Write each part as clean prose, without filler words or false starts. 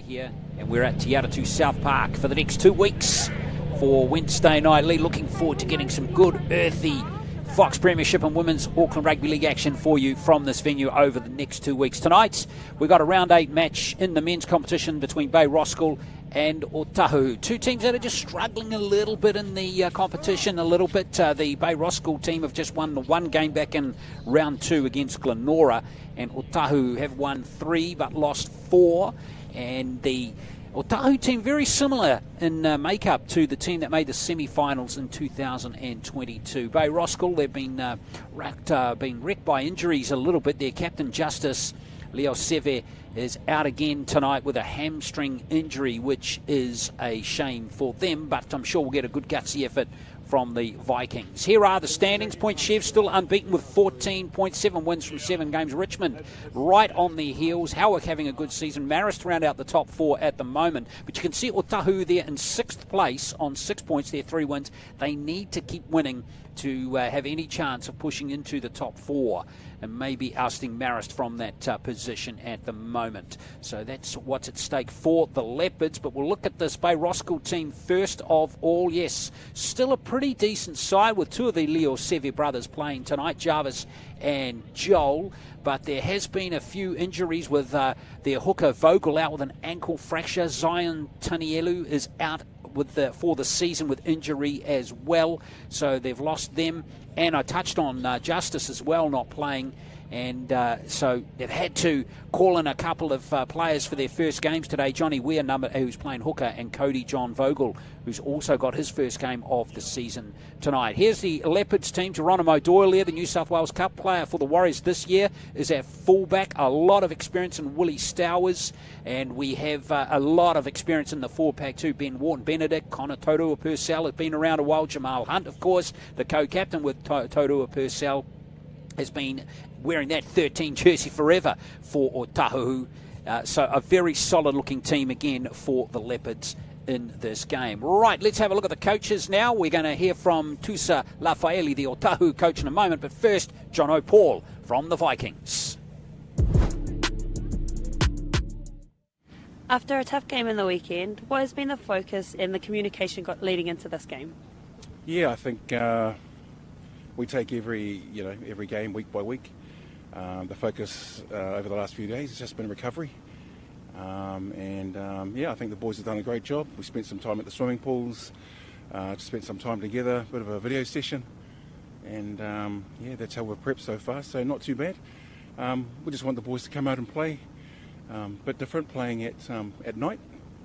Here, and we're at Te Atatū South Park for the next 2 weeks for Wednesday Night League. Looking forward to getting some good, earthy Fox Premiership and Women's Auckland Rugby League action for you from this venue over the next 2 weeks. Tonight, we've got a round 8 match in the men's competition between Bay Roskill and Otahuhu. Two teams that are just struggling a little bit in the competition, a little bit. The Bay Roskill team have just won the one game back in round 2 against Glenora, and Otahuhu have won 3 but lost 4. And the Otahuhu team very similar in makeup to the team that made the semi-finals in 2022. Bay Roskill, they've been wrecked by injuries a little bit. Their captain Justice Leo Seve is out again tonight with a hamstring injury, which is a shame for them, but I'm sure we'll get a good gutsy effort from the Vikings. Here are the standings. Point Chev still unbeaten with 14 points, 7 wins from 7 games. Richmond right on their heels. Howick having a good season. Marist round out the top 4 at the moment. But you can see Otahuhu there in 6th place on 6 points. Their 3 wins. They need to keep winning to have any chance of pushing into the top 4 and maybe ousting Marist from that position at the moment. So that's what's at stake for the Leopards. But we'll look at this Bay Roskill team first of all. Yes, still a pretty decent side with 2 of the Leo Seve brothers playing tonight, Jarvis and Joel. But there has been a few injuries with their hooker Vogel out with an ankle fracture. Zion Tanielu is out for the season with injury as well, so they've lost them. And I touched on Justice as well not playing, and so they've had to call in a couple of players for their first games today. Johnny Weir, who's playing hooker, and Cody John Vogel, who's also got his first game of the season tonight. Here's the Leopards team. Geronimo Doyle there, the New South Wales Cup player for the Warriors this year, is our fullback. A lot of experience in Willie Stowers, and we have a lot of experience in the 4-pack too. Ben Wharton Benedict, Connor Todua Purcell has been around a while. Jamal Hunt, of course, the co-captain with Todua Purcell, has been wearing that 13 jersey forever for Otahuhu. So a very solid looking team again for the Leopards in this game. Right, let's have a look at the coaches now. We're going to hear from Tusa Lafaeli, the Otahuhu coach, in a moment. But first, John O'Paul from the Vikings. After a tough game in the weekend, what has been the focus and the communication leading into this game? Yeah, I think we take every game week by week. The focus over the last few days has just been recovery. I think the boys have done a great job. We spent some time at the swimming pools, spent some time together, a bit of a video session, and that's how we've prepped so far, so not too bad. We just want the boys to come out and play, bit different playing at night,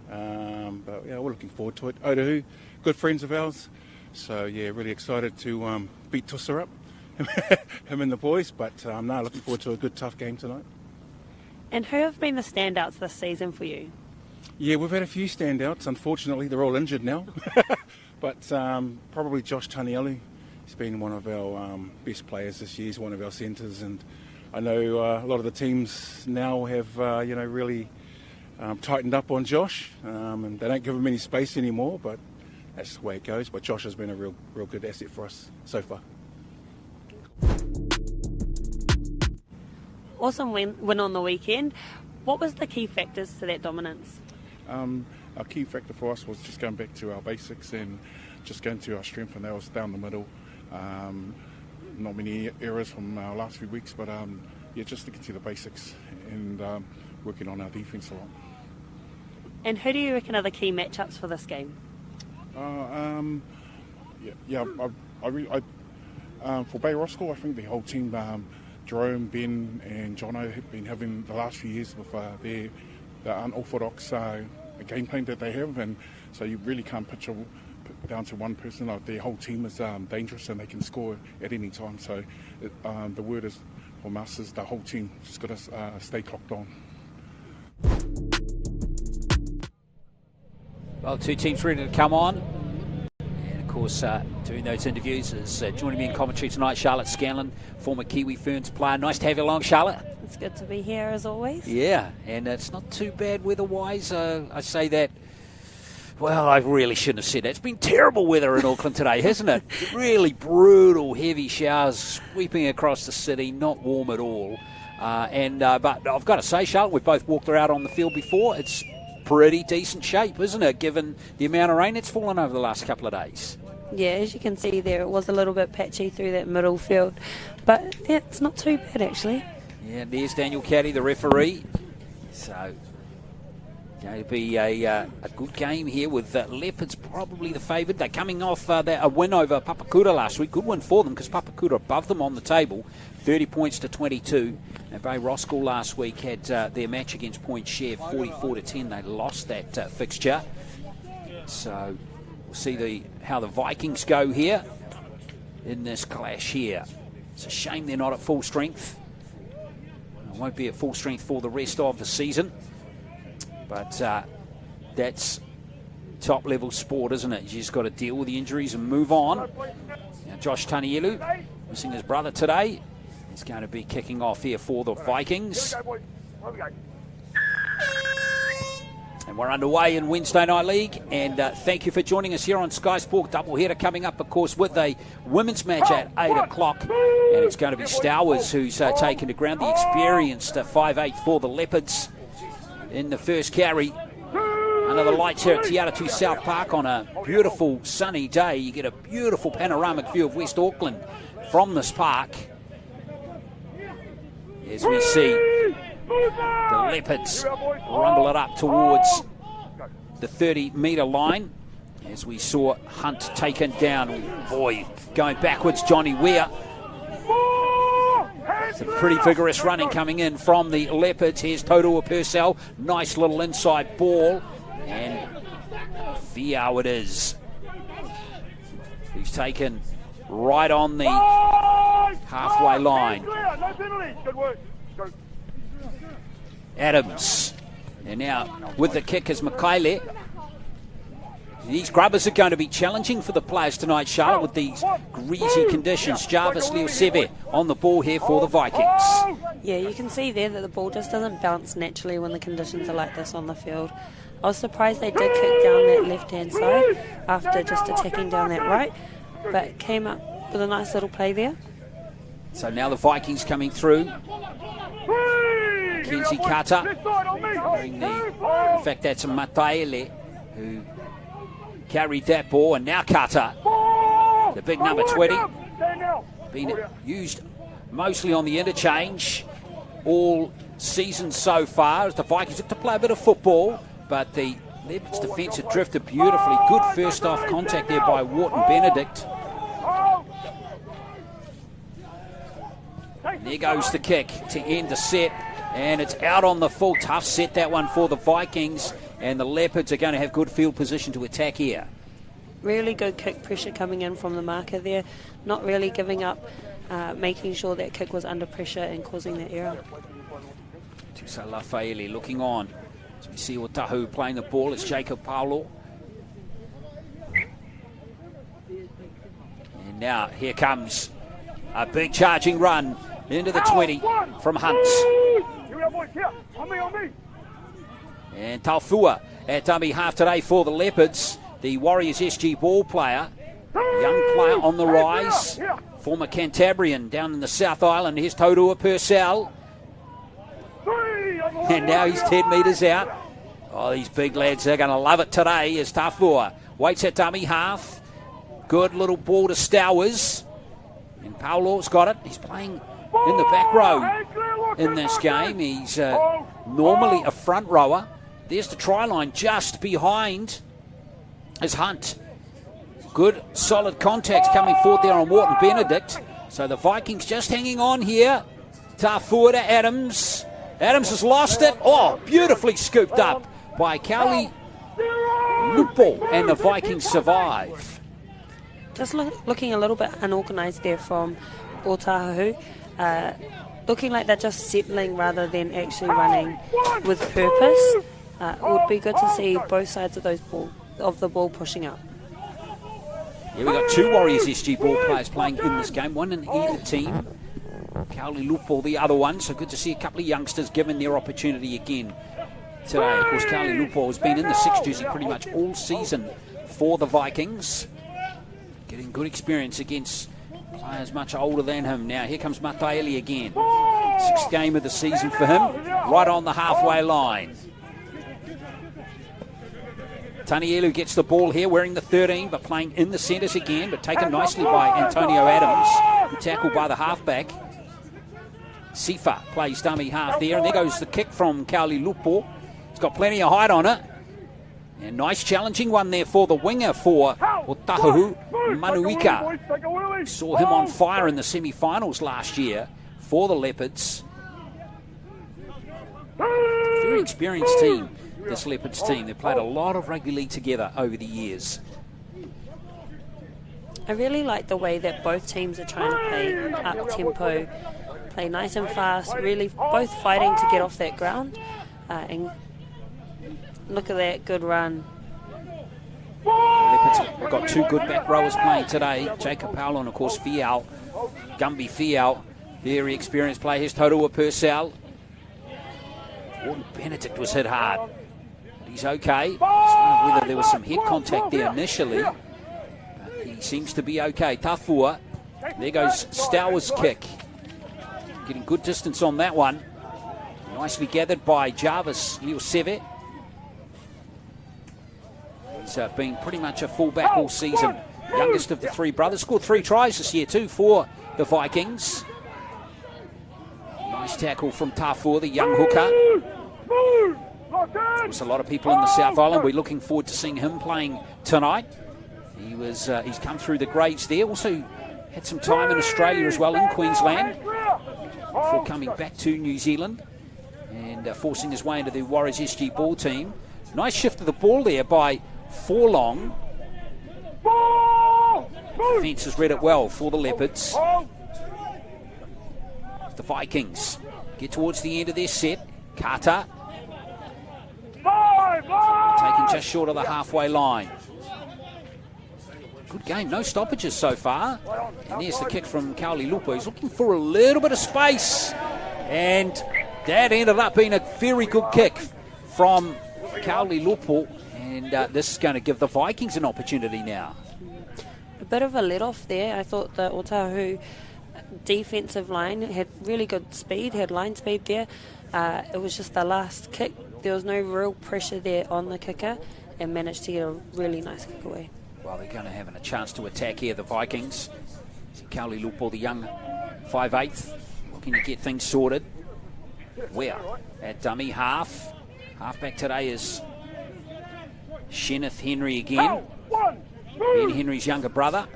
but we're looking forward to it. Otahuhu, good friends of ours, so really excited to beat Tusa up, him and the boys, but looking forward to a good tough game tonight. And who have been the standouts this season for you? Yeah, we've had a few standouts. Unfortunately, they're all injured now. But probably Josh Tanielu. He's been one of our best players this year. He's one of our centres. And I know a lot of the teams now have, really tightened up on Josh. And they don't give him any space anymore, but that's the way it goes. But Josh has been a real good asset for us so far. Awesome win on the weekend. What was the key factors to that dominance? Our key factor for us was just going back to our basics and just going to our strength, and that was down the middle. Not many errors from our last few weeks, but just sticking to the basics and working on our defence a lot. And who do you reckon are the key matchups for this game? For Bay Roskill, I think the whole team, Jerome, Ben and Jono have been having the last few years with their unorthodox game plan that they have, and so you really can't put down to one person. Like their whole team is dangerous and they can score at any time. So the word is from us is the whole team just got to stay clocked on. Well, two teams ready to come on. And of course, doing those interviews is joining me in commentary tonight, Charlotte Scanlon, former Kiwi Ferns player. Nice to have you along, Charlotte. It's good to be here as always. Yeah, and it's not too bad weather-wise. I say that, well, I really shouldn't have said that. It's been terrible weather in Auckland today, hasn't it? Really brutal, heavy showers sweeping across the city, not warm at all. But I've got to say, Charlotte, we've both walked her out on the field before. It's pretty decent shape, isn't it, given the amount of rain that's fallen over the last couple of days? Yeah, as you can see there, it was a little bit patchy through that middle field, but yeah, it's not too bad actually. Yeah, there's Daniel Caddy, the referee. So, going to be a good game here with Leopards probably the favourite. They're coming off a win over Papakura last week. Good win for them because Papakura above them on the table, 30 points to 22. And Bay Roskill last week had their match against Point Share 44-10. They lost that fixture. So we'll see how the Vikings go here in this clash here. It's a shame they're not at full strength. Won't be at full strength for the rest of the season. But that's top level sport, isn't it? You just got to deal with the injuries and move on. Now Josh Tanielu, missing his brother today, is going to be kicking off here for the Vikings. And we're underway in Wednesday Night League, and thank you for joining us here on Sky Sport. Doubleheader coming up, of course, with a women's match at 8 o'clock. And it's going to be Stowers who's taken to ground, the experienced 5'8" for the Leopards in the first carry. Under the lights here at Te Atatū South Park on a beautiful sunny day. You get a beautiful panoramic view of West Auckland from this park. As we see the Leopards rumble it up towards the 30-metre line. As we saw Hunt taken down. Boy, going backwards, Johnny Weir. Some pretty vigorous running coming in from the Leopards. Here's Totoa Purcell. Nice little inside ball. And Fiao it is. He's taken right on the halfway line. Adams. And now with the kick is Makaile. These grubbers are going to be challenging for the players tonight, Charlotte, with these greasy conditions. Jarvis Leoseve on the ball here for the Vikings. Yeah, you can see there that the ball just doesn't bounce naturally when the conditions are like this on the field. I was surprised they did kick down that left-hand side after just attacking down that right, but came up with a nice little play there. So now the Vikings coming through. Mackenzie Carter. In fact, that's a Mataele who carried that ball, and now Carter, the big number 20, been used mostly on the interchange all season so far as the Vikings look to play a bit of football, but the Leopards defence had drifted beautifully. Good first off contact there by Wharton Benedict. And there goes the kick to end the set, and it's out on the full. Tough set that one for the Vikings, and the Leopards are going to have good field position to attack here. Really good kick pressure coming in from the marker there, not really giving up, making sure that kick was under pressure and causing that error. Tusa Lafaele looking on. As we see Otahuhu playing the ball, it's Jacob Paulo. And now here comes a big charging run into the 20 from Hunt. And Taufua at dummy half today for the Leopards. The Warriors SG ball player, young player on the rise, former Cantabrian down in the South Island. Here's Totoa Purcell. And now he's 10 metres out. Oh, these big lads are going to love it today as Taufua waits at dummy half. Good little ball to Stowers. And Paulo's got it. He's playing in the back row in this game. He's normally a front rower. There's the try line just behind is Hunt. Good solid contacts coming forward there on Wharton Benedict. So the Vikings just hanging on here. Taufua to Adams. Adams has lost it. Oh, beautifully scooped up by Cowley Lupo, and the Vikings survive. Just looking a little bit unorganised there from Otahuhu. Looking like they're just settling rather than actually running with purpose. It would be good to see both sides of the ball pushing up. Yeah, we've got 2 Warriors SG ball players playing in this game, one in either team. Kauli Lupo, the other one, so good to see a couple of youngsters given their opportunity again today. Of course, Kauli Lupo has been in the 6 jersey pretty much all season for the Vikings. Getting good experience against players much older than him. Now, here comes Mataeli again. 6th game of the season for him, right on the halfway line. Tanielu gets the ball here, wearing the 13, but playing in the centres again, but taken nicely by Antonio Adams, who tackled by the halfback. Sifa plays dummy half there, and there goes the kick from Kauli Lupo. It's got plenty of height on it. And nice challenging one there for the winger for Otahuhu Manuika. Saw him on fire in the semi-finals last year for the Leopards. Very experienced team, this Leopards team. They've played a lot of rugby league together over the years. I really like the way that both teams are trying to play up-tempo, play nice and fast, really both fighting to get off that ground. And look at that good run. Leopards have got 2 good back rowers playing today. Jacob Powell and, of course, Fial. Gumby Fial, very experienced player. Here's Totoa Purcell. Gordon Benedict was hit hard, but he's okay. Just wonder whether there was some head contact there initially. But he seems to be okay. Tafua. There goes Stowers' kick. Getting good distance on that one. Nicely gathered by Jarvis Leoseve. He's been pretty much a fullback all season. Youngest of the 3 brothers. Scored 3 tries this year too for the Vikings. Nice tackle from Tafua, the young hooker. There's a lot of people in the South Island. We're looking forward to seeing him playing tonight. He's come through the grades there. Also had some time in Australia as well, in Queensland, before coming back to New Zealand and forcing his way into the Warriors SG ball team. Nice shift of the ball there by Forlong. Defence has read it well for the Leopards. The Vikings get towards the end of their set. Carter taken just short of the halfway line. Good game, no stoppages so far. And there's the kick from Kauli Lupo. He's looking for a little bit of space, and that ended up being a very good kick from Kauli Lupo, and this is going to give the Vikings an opportunity now. A bit of a let-off there. I thought the Otahuhu defensive line had really good speed, had line speed there. It was just the last kick. There was no real pressure there on the kicker, and managed to get a really nice kick away. Well, they're going to have a chance to attack here, the Vikings. Kauli Lupo, the young 5'8", looking to get things sorted. Where? At dummy half. Halfback today is Kenneth Henry again. Ben Henry's younger brother.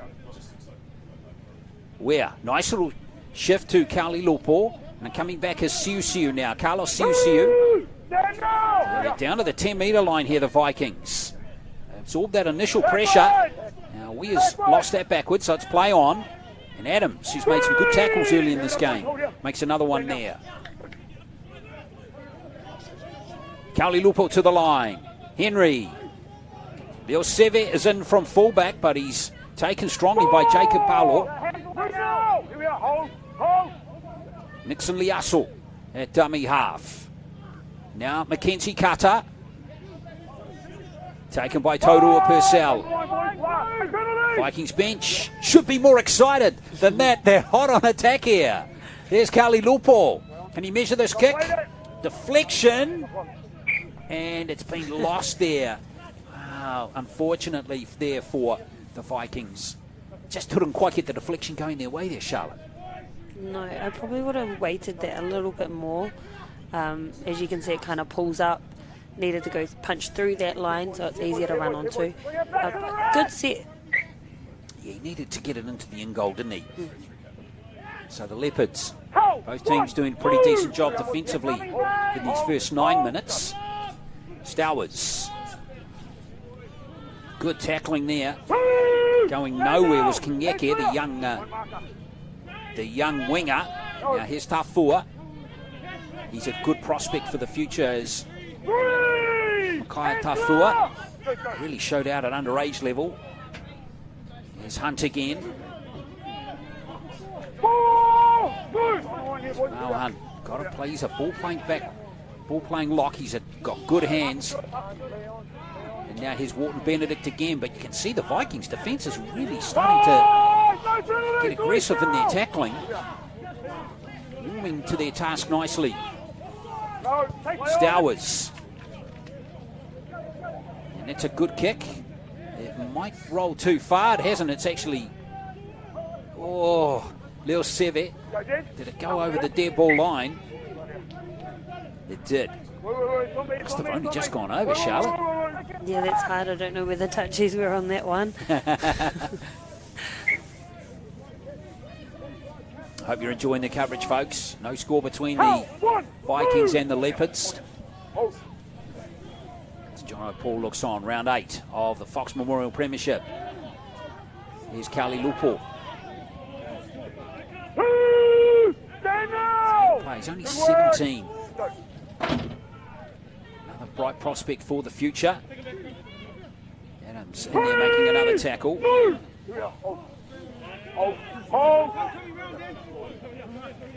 Where? Nice little shift to Kauli Lupo. And coming back is Siu now. Carlos Siu. They're down to the 10-metre line here, the Vikings. They absorbed that initial pressure. Now Weir's lost that backwards, so it's play on. And Adams, who's made some good tackles early in this game, makes another one there. Kauli Lupo to the line. Henry. Leoseve is in from fullback, but he's taken strongly by Jacob Paulo. Nixon Liasso at dummy half. Now Mackenzie Carter. Taken by Totoa Purcell. Vikings bench should be more excited than that. They're hot on attack here. There's Kauli Lupo. Can he measure this kick? Deflection. And it's been lost there. Wow, unfortunately there for the Vikings. Just couldn't quite get the deflection going their way there, Charlotte. No, I probably would have weighted that a little bit more. As you can see, it kind of pulls up. Needed to go punch through that line, so it's easier to run onto. Good set. Yeah, he needed to get it into the in goal, didn't he? So the Leopards, both teams doing a pretty decent job defensively in these first 9 minutes. Stowers. Good tackling there. Going nowhere was Kinyeke, the young winger. Now here's Tafua. He's a good prospect for the future as Makai Tafua really showed out at underage level. Here's Hunt again. Now Hunt got to play. He's a ball playing lock. He's got good hands. And now here's Wharton Benedict again, but you can see the Vikings defence is really starting to get aggressive in their tackling. Moving to their task nicely. Stowers. And that's a good kick. It might roll too far. It hasn't. It's actually... Oh, Leo Seve. Did it go over the dead ball line? It did. Must have only just gone over, Charlotte. Yeah, that's hard. I don't know where the touchies were on that one. Hope you're enjoying the coverage, folks. No score between the Vikings and the Leopards. As John O'Paul looks on, round 8 of the Fox Memorial Premiership. Here's Kali Lupo. He's only 17. Another bright prospect for the future. Adams in there making another tackle.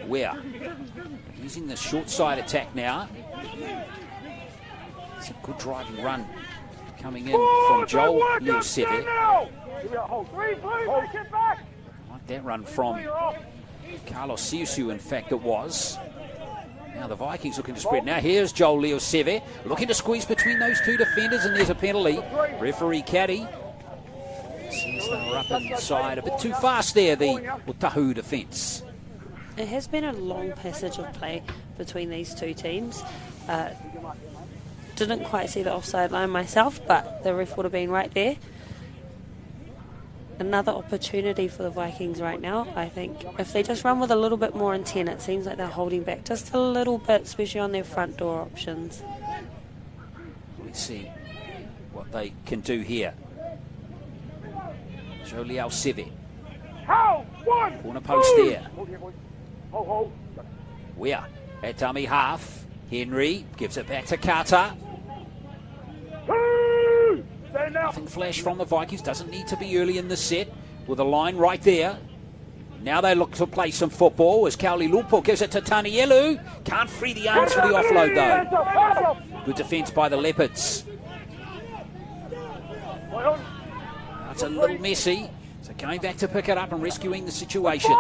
Where? Using the short side attack now. It's a good driving run coming in from Joel Leoseve. Like that run from Carlos Siusu, in fact it was. Now the Vikings looking to spread. Now here's Joel Leoseve looking to squeeze between those two defenders, and there's a penalty. Referee Caddy says they were up inside a bit too fast there, the Otahuhu defence. It has been a long passage of play between these two teams. Didn't quite see the offside line myself, but the ref would have been right there. Another opportunity for the Vikings right now. I think if they just run with a little bit more intent, it seems like they're holding back just a little bit, especially on their front door options. Let's see what they can do here. Jolie Alseve. Corner post there. Weir at dummy half. Henry gives it back to Carter. Nothing flash from the Vikings. Doesn't need to be early in the set with a line right there. Now they look to play some football as Kauli Lupo gives it to Tanielu. Can't free the arms for the offload though. Good defence by the Leopards. That's a little messy. So going back to pick it up and rescuing the situation.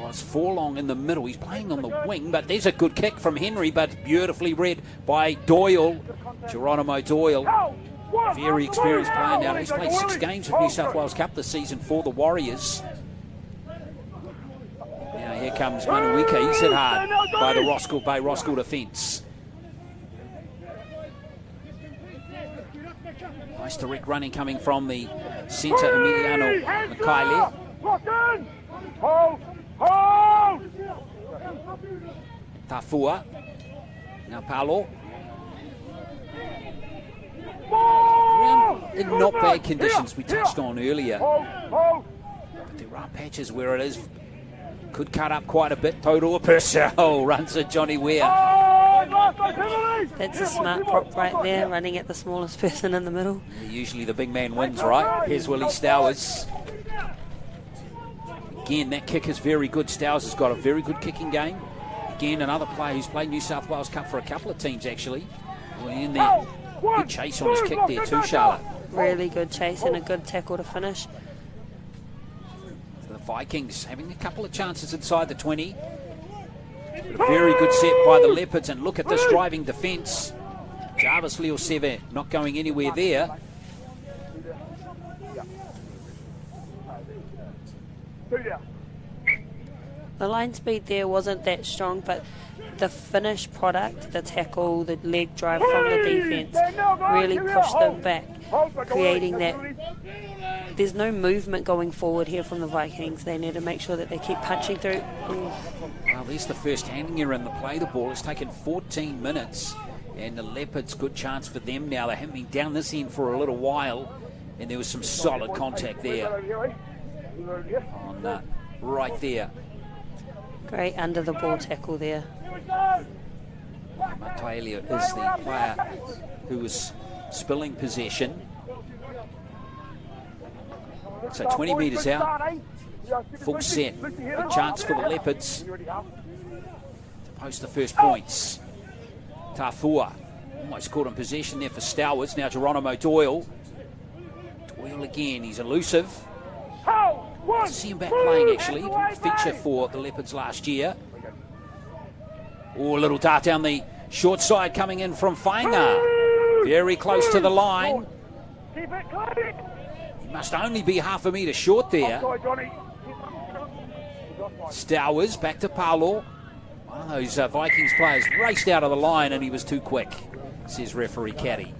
Was Forlong in the middle. He's playing on the wing, but there's a good kick from Henry, but beautifully read by Doyle. Geronimo Doyle. Very experienced player now. He's played 6 games of New South Wales Cup this season for the Warriors. Now here comes Manuika. He's hit hard by the Roskill defence. Nice direct running coming from the centre, Emiliano Makaile. Tafua. Now Paolo. Ground in not bad conditions we touched on earlier. But there are patches where it is. Could cut up quite a bit. Total Purcell runs at Johnny Weir. That's a smart prop right there, running at the smallest person in the middle. Usually the big man wins, right? Here's Willie Stowers. Again, that kick is very good. Stowers has got a very good kicking game. Again, another player who's played New South Wales Cup for a couple of teams, actually. In there. Good chase on his kick there too, Charlotte. Really good chase and a good tackle to finish. The Vikings having a couple of chances inside the 20. But a very good set by the Leopards, and look at this driving defence. Jarvis Leoseve not going anywhere there. The line speed there wasn't that strong, but the finished product, the tackle, the leg drive from the defence really pushed them back, creating that. There's no movement going forward here from the Vikings. They need to make sure that they keep punching through. Well, there's the first handing error in the play. The ball has taken 14 minutes And the Leopards, good chance for them now. They haven't been down this end for a little while. And there was some solid contact there. On right there. Great under the ball tackle there. Mataelia is the player who was spilling possession. So 20 metres out. Full set. A chance for the Leopards to post the first points. Tafua almost caught in possession there for Stowers. Now Geronimo Doyle. Doyle again, he's elusive. Good to see him back playing actually. Didn't feature for the Leopards last year. Oh, a little dart down the short side coming in from Fainga. Very close to the line. He must only be half a metre short there. Stowers back to Paulo. One of those Vikings players raced out of the line and he was too quick, says referee Caddy.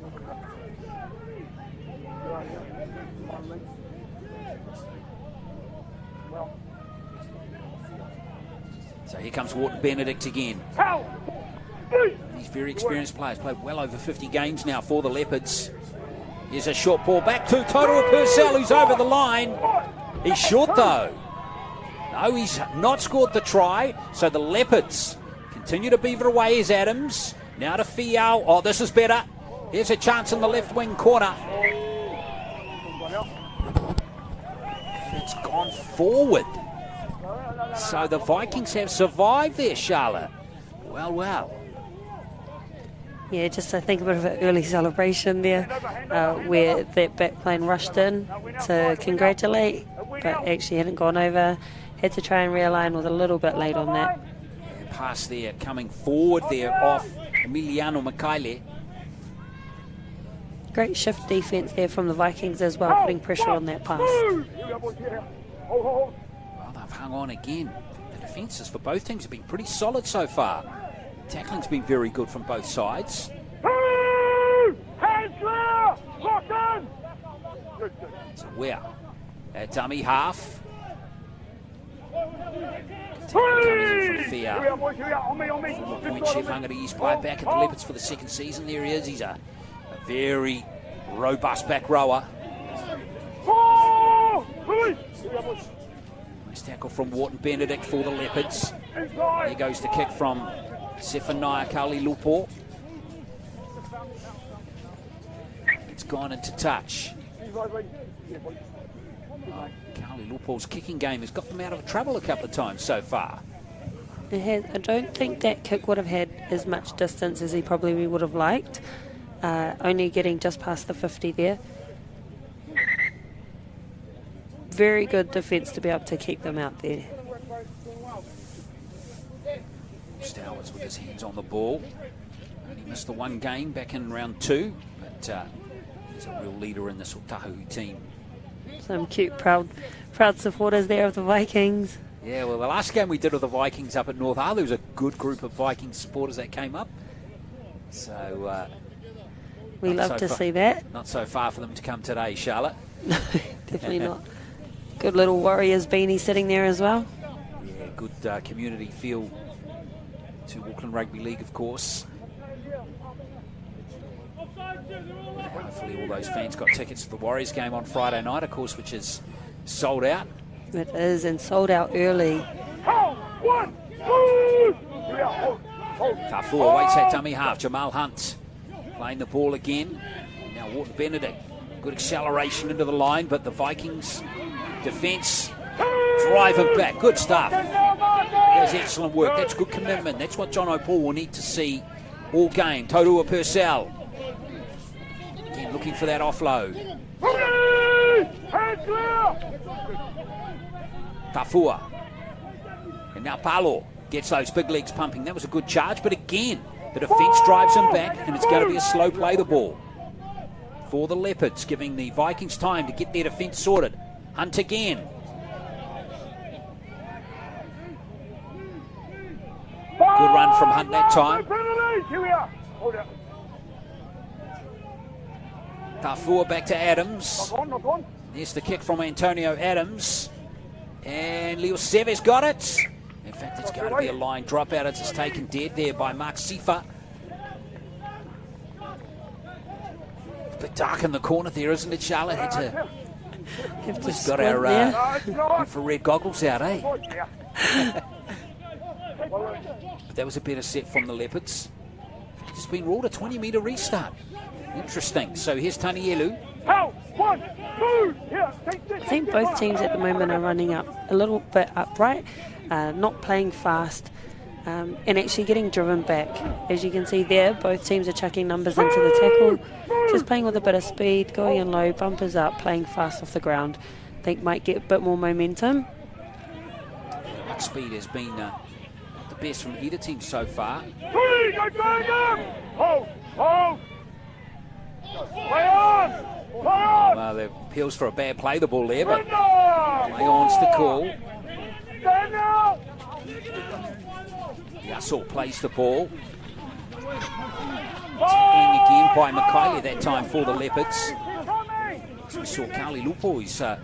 So here comes Wharton Benedict again. These very experienced players, played well over 50 games now for the Leopards. Here's a short ball back to Totoa Purcell, who's over the line. He's short though. No, he's not scored the try. So the Leopards continue to beaver away as Adams. Now to Fiao. Oh, this is better. Here's a chance in the left wing corner. It's gone forward. So the Vikings have survived there, Charlotte. Well, well. Yeah, just I think a bit of an early celebration there where that backplane rushed in to congratulate, but actually hadn't gone over. Had to try and realign, was a little bit late on that. Yeah, pass there, coming forward there off Emiliano Makaile. Great shift defence there from the Vikings as well, putting pressure on that pass. Well, they've hung on again. The defences for both teams have been pretty solid so far. Tackling's been very good from both sides. So we're at dummy half. Point Chef Hungary East player back at the Leopards for the second season. There he is. He's a very robust back rower. Nice tackle from Wharton Benedict for the Leopards. There goes the kick from Zephaniah Kali Lupo. It's gone into touch. Kali Lupo's kicking game has got them out of trouble a couple of times so far. It has. I don't think that kick would have had as much distance as he probably would have liked. Only getting just past the 50 there. Very good defence to be able to keep them out there. Stowers with his hands on the ball. Only missed the one game back in round 2, but he's a real leader in this Otahuhu team. Some cute, proud supporters there of the Vikings. Yeah, well, the last game we did with the Vikings up at North Isle, there was a good group of Vikings supporters that came up. So we love to see that. Not so far for them to come today, Charlotte. No, definitely not. Good little Warriors beanie sitting there as well. Yeah, good community feel to Auckland Rugby League, of course. Hopefully all those fans got tickets to the Warriors game on Friday night, of course, which is sold out. It is, and sold out early. Tafua waits at dummy half. Jamal Hunt playing the ball again. Now Wharton Benedict. Good acceleration into the line, but the Vikings defence drive him back. Good stuff. There's excellent work. That's good commitment. That's what John O'Paul will need to see all game. Totoa Purcell. Again, looking for that offload. Tafua. And now Paulo gets those big legs pumping. That was a good charge, but again, the defence drives him back, and it's going to be a slow play the ball for the Leopards, giving the Vikings time to get their defence sorted. Hunt again. Good run from Hunt that time. Tafua back to Adams. There's the kick from Antonio Adams. And Leo Seves got it. In fact, it's going to be a line dropout. It's taken dead there by Mark Sifa. bit dark in the corner there, isn't it, Charlotte? Had to Have to just got squint our there. infrared goggles out, eh? But that was a better set from the Leopards. It's been ruled a 20-metre restart. Interesting. So here's Tanielu. I think both teams at the moment are running up a little bit upright, not playing fast, and actually getting driven back. As you can see there, both teams are chucking numbers into the tackle, just playing with a bit of speed, going in low, bumpers up, playing fast off the ground. I think might get a bit more momentum. Ruck speed has been the best from either team so far. Well, the appeals for a bad play the ball there, but play on's the call. Yassel plays the ball. Tackling again by Mikaele that time for the Leopards. As we saw Carly Lupo, he's shown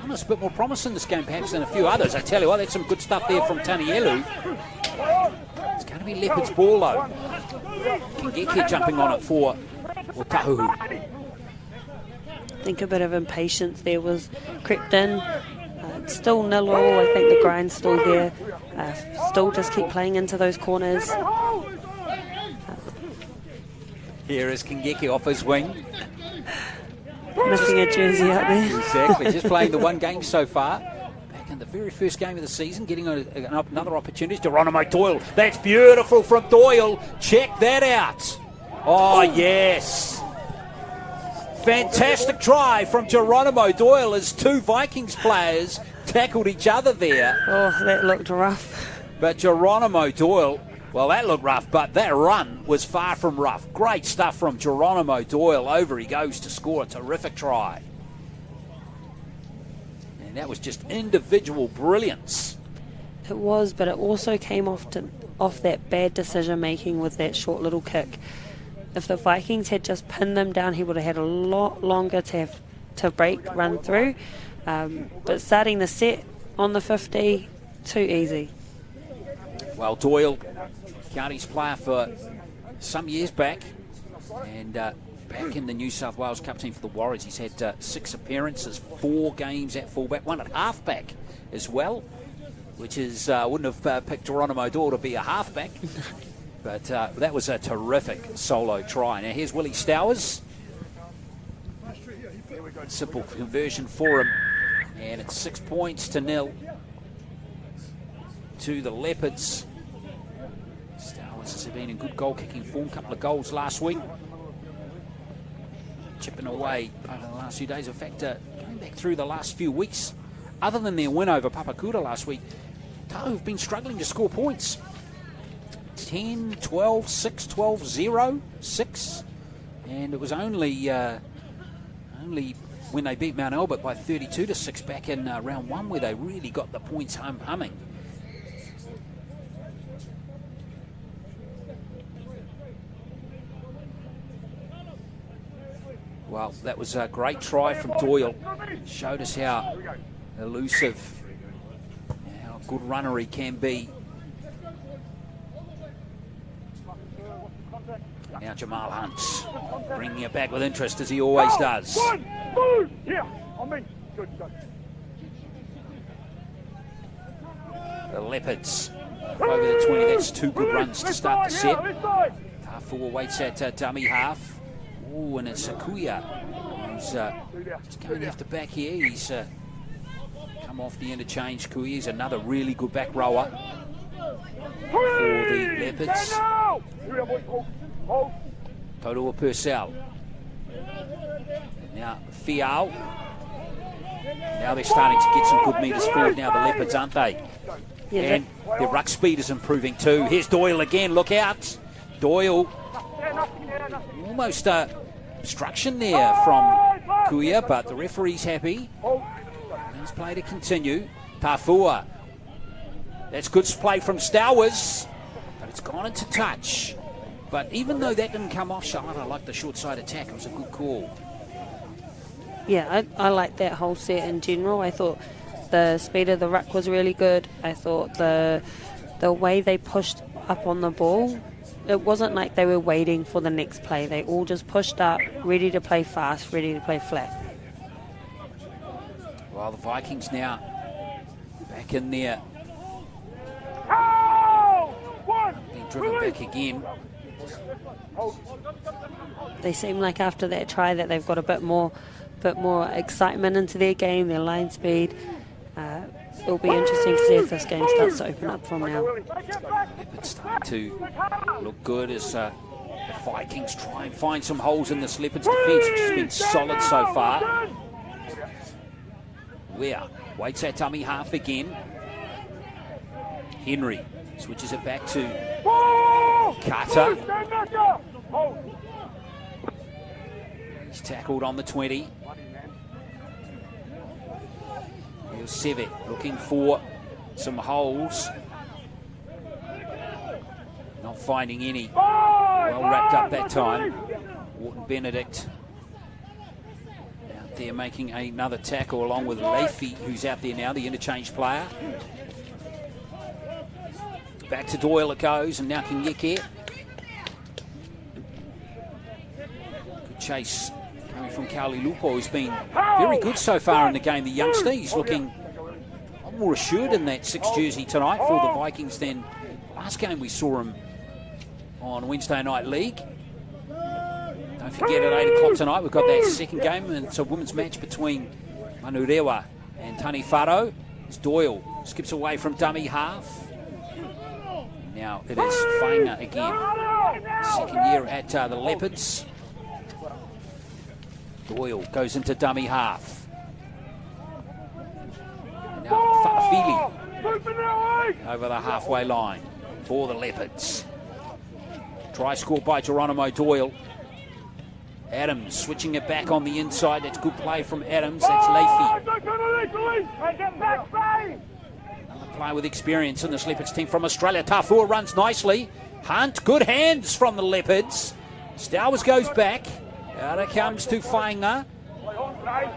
us a bit more promise in this game perhaps than a few others. I tell you what, that's some good stuff there from Tanielu. It's going to be Leopards ball though. Kingeki jumping on it for Otahuhu. I think a bit of impatience there was crept in. It's still 0-0. I think the grind's still there. Still just keep playing into those corners. Here is Kingeki off his wing. Missing a jersey out there. Exactly, just playing the one game so far. Back in the very first game of the season, getting another opportunity. Geronimo Doyle, that's beautiful from Doyle. Check that out. Oh, yes. Fantastic try from Geronimo Doyle as two Vikings players tackled each other there. Oh, that looked rough. But Geronimo Doyle, well, that looked rough, but that run was far from rough. Great stuff from Geronimo Doyle. Over he goes to score a terrific try. And that was just individual brilliance. It was, but it also came off that bad decision-making with that short little kick. If the Vikings had just pinned them down, he would have had a lot longer to run through. But starting the set on the 50, too easy. Well, Doyle, Counties player for some years back, and back in the New South Wales Cup team for the Warriors, he's had 6 appearances, 4 games at fullback, 1 at halfback as well, which is wouldn't have picked Geronimo Doyle to be a halfback. But that was a terrific solo try. Now here's Willie Stowers. Simple conversion for him. And it's 6 points to 0 to the Leopards. Stowers has been in good goal-kicking form. Couple of goals last week. Chipping away over the last few days. In fact, going back through the last few weeks, other than their win over Papakura last week, Tahu have been struggling to score points. 10, 12, 6, 12, 0, 6. And it was only when they beat Mount Albert by 32-6 back in round 1 where they really got the points humming. Well, that was a great try from Doyle. Showed us how elusive, how good runner he can be. Now Jamal Hunt bringing it back with interest as he always does. The Leopards over the 20. That's 2 good runs to start the set. Tafua waits at dummy half. Oh, and it's Akuya who's just going after back here. He's come off the interchange. Kuya's another really good back rower for the Leopards. Totoa Purcell. Now Fial. Now they're starting to get some good metres forward now, the Leopards, aren't they? Yeah, and their ruck speed is improving too. Here's Doyle again, look out. Doyle. Almost obstruction there from Kuya, but the referee's happy. Let's play to continue. Tafua. That's good play from Stowers, but it's gone into touch. But even though that didn't come off, Charlotte, I like the short side attack. It was a good call. Yeah, I like that whole set in general. I thought the speed of the ruck was really good. I thought the way they pushed up on the ball it wasn't like they were waiting for the next play. They all just pushed up, ready to play fast, ready to play flat. Well, the Vikings now back in there. Being driven back again. They seem like after that try that they've got a bit more excitement into their game, their line speed. It'll be interesting to see if this game starts to open up from now. It's starting to look good as the Vikings try and find some holes in this Leopards defence, which has been solid so far. Ware waits at dummy half again. Henry switches it back to Carter. He's tackled on the 20. Here's Sevet looking for some holes. Not finding any. Well wrapped up that time. Wharton Benedict out there making another tackle along with Leafy, who's out there now, the interchange player. Back to Doyle it goes, and now Kinyeke. Good chase coming from Kauli Lupo, who's been very good so far in the game. The youngster, he's looking a lot more assured in that 6 jersey tonight for the Vikings than last game we saw him on Wednesday Night League. Don't forget, at 8 o'clock tonight we've got that second game, and it's a women's match between Manurewa and Tani Faro. As Doyle skips away from dummy half. Now it is Fainga again. Second year at the Leopards. Doyle goes into dummy half. And now Fa'afili over the halfway line for the Leopards. Try scored by Geronimo Doyle. Adams switching it back on the inside. That's good play from Adams. That's Leafy. Another player with experience in this Leopards team from Australia. Tafua runs nicely. Hunt, good hands from the Leopards. Stowers goes back. Out it comes to Fainga.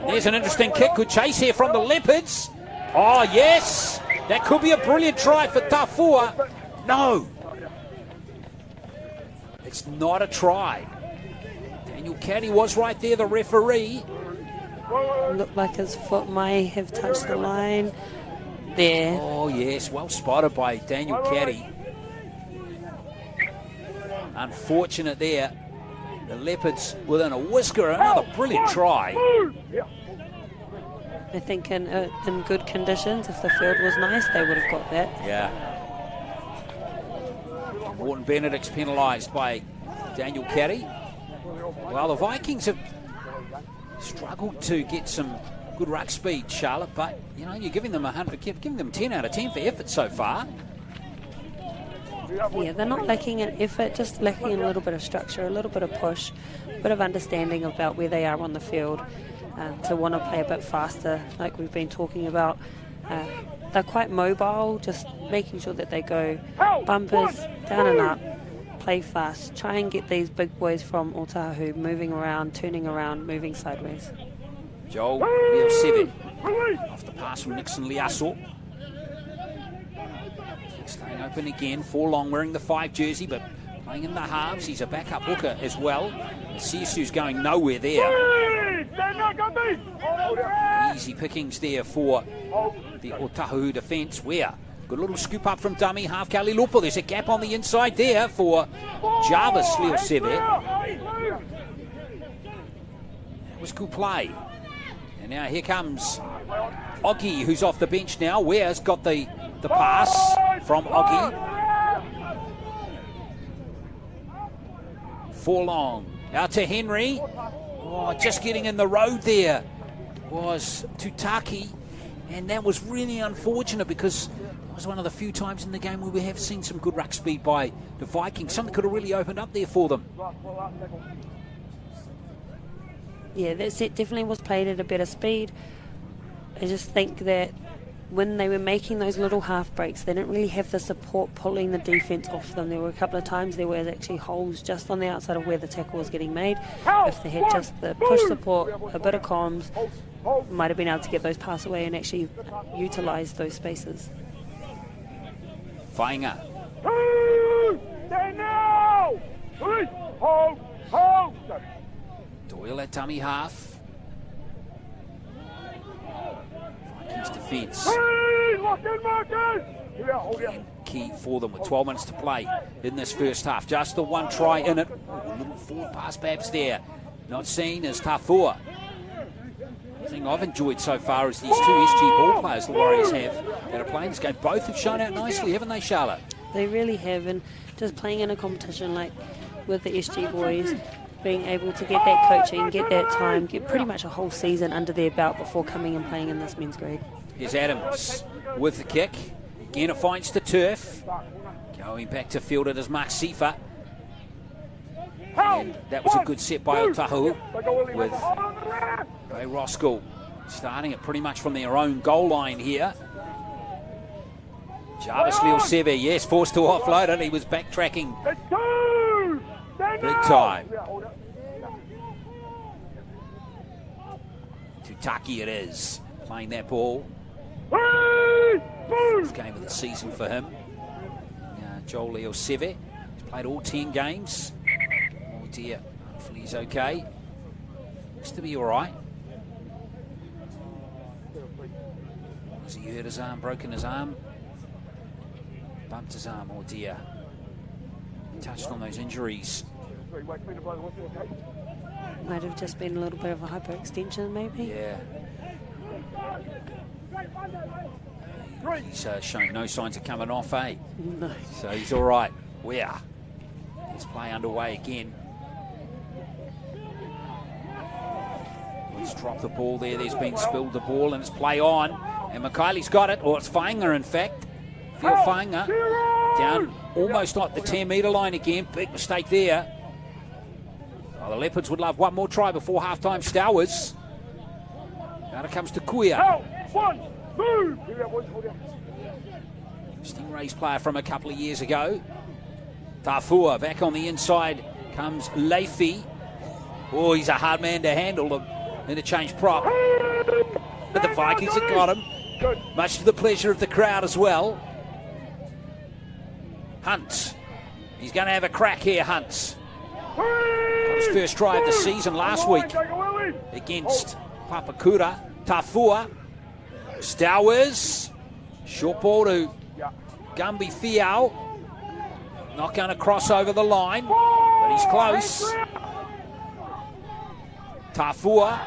There's an interesting kick. Good chase here from the Leopards. Oh, yes. That could be a brilliant try for Tafua. No. It's not a try. Daniel Caddy was right there, the referee. Looked like his foot may have touched the line there. Oh, yes. Well spotted by Daniel Caddy. Unfortunate there. The Leopards within a whisker. Another brilliant try. I think in good conditions, if the field was nice, they would have got that. Yeah. Wharton Benedict's penalised by Daniel Caddy. Well, the Vikings have struggled to get some good ruck speed, Charlotte, but you know, you're giving them 10 out of 10 for effort so far. Yeah, they're not lacking in effort, just lacking in a little bit of structure, a little bit of push, a bit of understanding about where they are on the field, to want to play a bit faster, like we've been talking about. They're quite mobile, just making sure that they go bumpers, down and up, play fast, try and get these big boys from Otahuhu moving around, turning around, moving sideways. Joel Leo7 off the pass from Nixon Liasso. Staying open again, Forlong wearing the 5 jersey, but playing in the halves. He's a backup hooker as well. Siasu's going nowhere there. Easy pickings there for the Otahuhu defence. Where? Good little scoop up from dummy half. Kali Lupo. There's a gap on the inside there for Jarvis Leo7. That was good play. And now here comes Oggy, who's off the bench now. Ware's got the pass from Oggy. Forlong out to Henry. Oh, just getting in the road there was Tutaki, and that was really unfortunate because it was one of the few times in the game where we have seen some good ruck speed by the Vikings. Something could have really opened up there for them. Yeah, that set definitely was played at a better speed. I just think that when they were making those little half breaks, they didn't really have the support pulling the defence off them. There were a couple of times there were actually holes just on the outside of where the tackle was getting made. If they had just the push support, a bit of comms, might have been able to get those pass away and actually utilise those spaces. Fainga. Doyle at dummy half. Vikings defence. Key for them with 12 minutes to play in this first half. Just the one try in it. A little forward pass perhaps there. Not seen as Tafua. The thing I've enjoyed so far is these two SG ball players the Warriors have that are playing this game. Both have shown out nicely, haven't they, Charlotte? They really have, and just playing in a competition like with the SG boys, being able to get that coaching, get that time, get pretty much a whole season under their belt before coming and playing in this men's grade. Here's Adams with the kick. Again, it finds the turf. Going back to field, it is Mark Seifer. And that was a good set by Otahuhu with Roskill starting it pretty much from their own goal line here. Jarvis Leoseve, yes, forced to offload it. He was backtracking big time. Tutaki it is, playing that ball. Fourth game of the season for him. Joel Leoseve has played all 10 games. Oh dear, hopefully he's okay. Looks to be all right. Has he hurt his arm, broken his arm? Bumped his arm, oh dear. He touched on those injuries. Might have just been a little bit of a hyperextension, maybe. Yeah. He's shown no signs of coming off, eh? No. So he's all right. Where? Let's play underway again. Let's drop the ball there. There's been spilled the ball and it's play on. And Mikhaili's got it, or it's Fainga in fact. Phil Fainga down almost at the 10-metre line again. Big mistake there. Oh, the Leopards would love one more try before half-time. Stowers. Now it comes to Kuya. Stingrays player from a couple of years ago. Tafua back on the inside comes Leify. Oh, he's a hard man to handle. The interchange prop. But the Vikings have got him. Much to the pleasure of the crowd as well. Hunt. He's going to have a crack here, Hunt. Got his first try of the season last week against Papakura. Tafua. Stowers. Short ball to Gumby Fiao. Not going to cross over the line, but he's close. Tafua.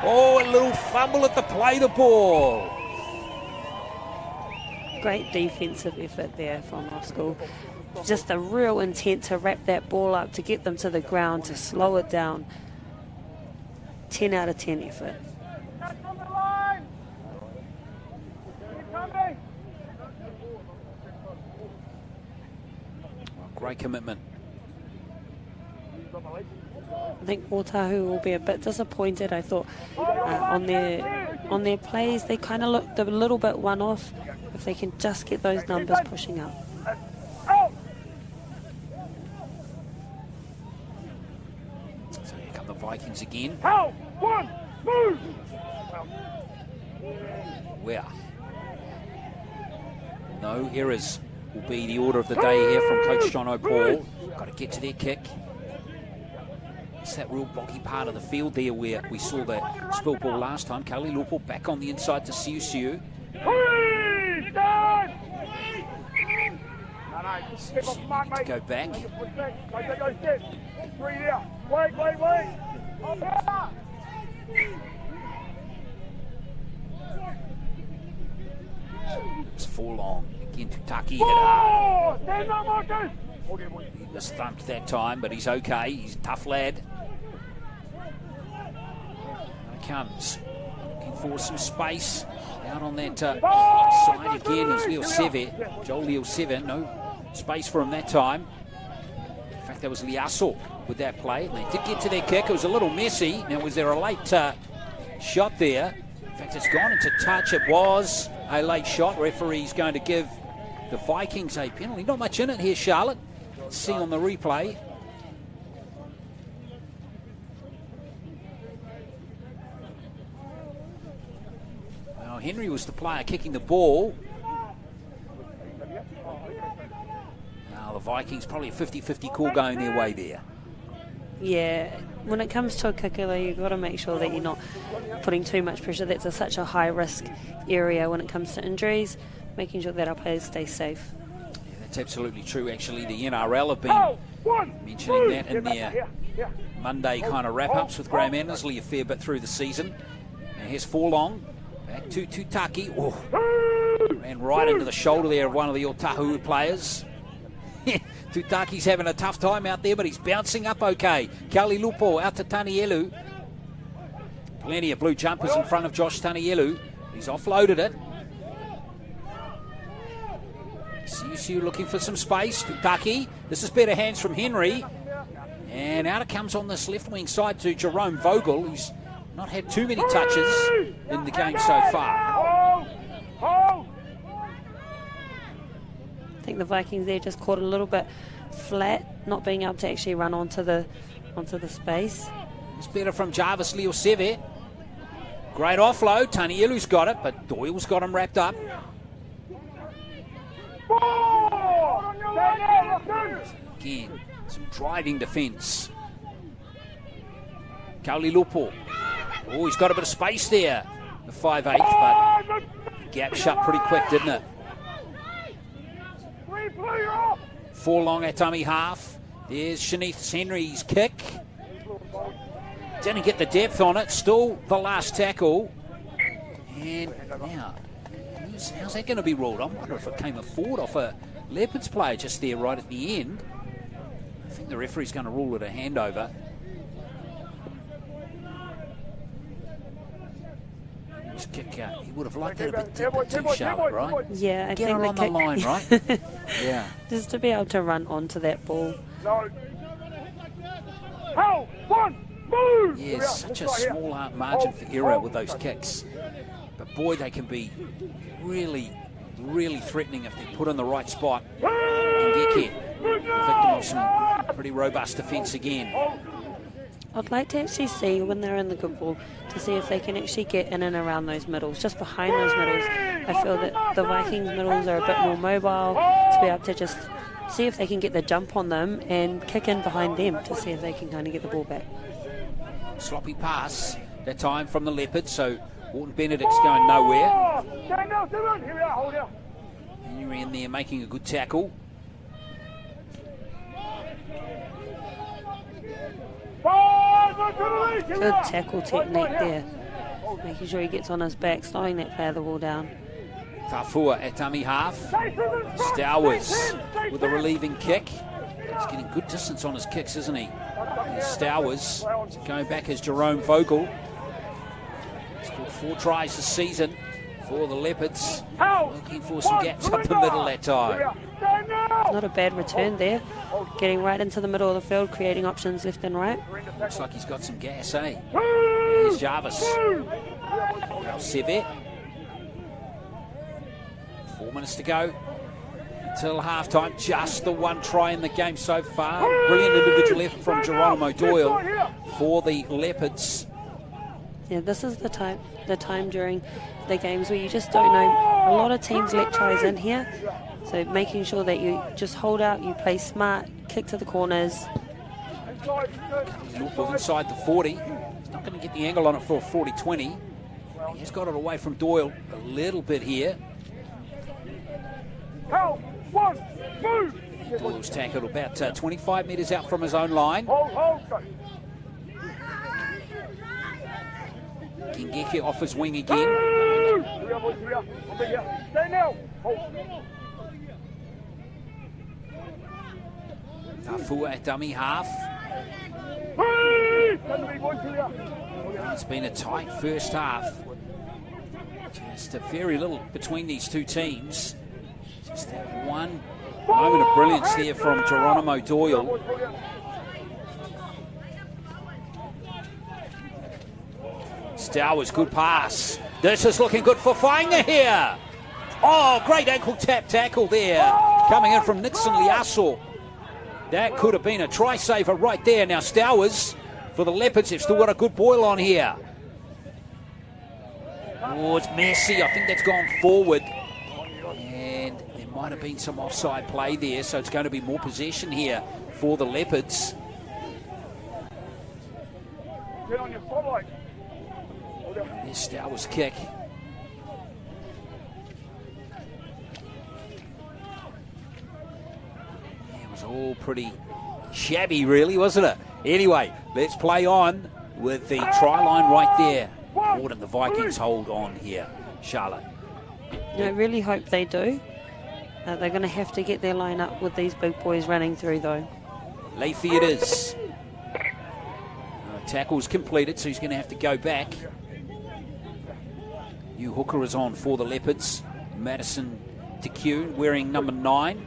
Oh, a little fumble at the play the ball. Great defensive effort there from Roskill. Just a real intent to wrap that ball up, to get them to the ground, to slow it down. 10 out of 10 effort. Great commitment. I think Otahuhu will be a bit disappointed. I thought on their plays they kind of looked a little bit one-off. If they can just get those numbers pushing up. So here come the Vikings again. Where? No errors will be the order of the day here from Coach John O'Paul. Got to get to their kick. It's that real boggy part of the field there where we saw the spill ball last time. Kali Lupo back on the inside to Siu Siu. To go back. It's full long. Again, Tutaki hit hard. He was thumped that time, but he's okay. He's a tough lad. Here he comes. Looking for some space. Out on that side again is Leoseve. Joel Leoseve. No space for him that time. In fact, that was Liasso with that play. They did get to their kick. It was a little messy. Now, was there a late shot there? In fact, it's gone into touch. It was a late shot. Referee's going to give the Vikings a penalty. Not much in it here, Charlotte. Let's see on the replay. Now, Henry was the player kicking the ball. Now, the Vikings probably a 50-50 call going their way there. Yeah, when it comes to a kikula, you've got to make sure that you're not putting too much pressure. That's such a high-risk area when it comes to injuries, making sure that our players stay safe. Yeah, that's absolutely true. Actually, the NRL have been mentioning that in their Monday kind of wrap-ups with Graham Annesley a fair bit through the season. And here's Forlong, back to Tutaki. Oh, ran right into the shoulder there of one of the Otahuhu players. Tutaki's having a tough time out there, but he's bouncing up okay. Kali Lupo out to Tanielu. Plenty of blue jumpers in front of Josh Tanielu. He's offloaded it. CSU looking for some space. Tutaki. This is better hands from Henry. And out it comes on this left wing side to Jerome Vogel, who's not had too many touches in the game so far. I think the Vikings there just caught a little bit flat, not being able to actually run onto the space. It's better from Jarvis Leoseve. Great offload. Tanielu's got it, but Doyle's got him wrapped up. Again, some driving defence. Kauli Lupo. Oh, he's got a bit of space there. The 5'8", but gap shut pretty quick, didn't it? Forlong at dummy half. There's Shanice Henry's kick. Didn't get the depth on it. Still the last tackle. And now, how's that going to be ruled? I wonder if it came a forward off a Leopards player just there right at the end. I think the referee's going to rule it a handover. His kick out. He would have liked that a bit deeper too, Charlotte, right? Yeah, I Get think her on the line, right? Yeah. Just to be able to run onto that ball. Yeah, such a small margin for error with those kicks. But boy, they can be really, really threatening if they're put in the right spot. And Geke, victim of some pretty robust defence again. I'd like to actually see when they're in the good ball to see if they can actually get in and around those middles, just behind those middles. I feel that the Vikings middles are a bit more mobile to be able to just see if they can get the jump on them and kick in behind them to see if they can kind of get the ball back. Sloppy pass that time from the Leopards, so Walton Benedict's going nowhere. Henry in there making a good tackle. Good tackle technique there. Making sure he gets on his back, slowing that player the ball down. Tafua at dummy half. Stowers with a relieving kick. He's getting good distance on his kicks, isn't he? Here's Stowers going back as Jerome Vogel. He's got 4 tries this season for the Leopards. Looking for some gaps up the middle that time. Not a bad return there. Getting right into the middle of the field, creating options left and right. Looks like he's got some gas, eh? Here's Jarvis. Sevet. 4 minutes to go until half-time. Just the one try in the game so far. Brilliant individual effort from Geronimo Doyle for the Leopards. Yeah, this is the time during the games where you just don't know. A lot of teams let tries in here. So making sure that you just hold out, you play smart, kick to the corners. Lupo inside the 40. He's not going to get the angle on it for a 40-20. He has got it away from Doyle a little bit here. Doyle's tackled about 25 metres out from his own line. Kingeke off his wing again. Tafua at dummy half. It's been a tight first half. Just a very little between these two teams. Just that one moment of brilliance there from Geronimo Doyle. Stowers, good pass. This is looking good for Fainga here. Oh, great ankle tap tackle there. Coming in from Nixon Liasso. That could have been a try saver right there. Now Stowers for the Leopards have still got a good boil on here. Oh, it's messy. I think that's gone forward. And there might have been some offside play there, so it's going to be more possession here for the Leopards. There's Stowers' kick. It was all pretty shabby, really, wasn't it? Anyway, let's play on with the try line right there. Wouldn't the Vikings hold on here, Charlotte? I really hope they do. They're going to have to get their line up with these big boys running through, though. Leafy it is. Tackle's completed, so he's going to have to go back. New hooker is on for the Leopards. Madison DeQ wearing number 9. In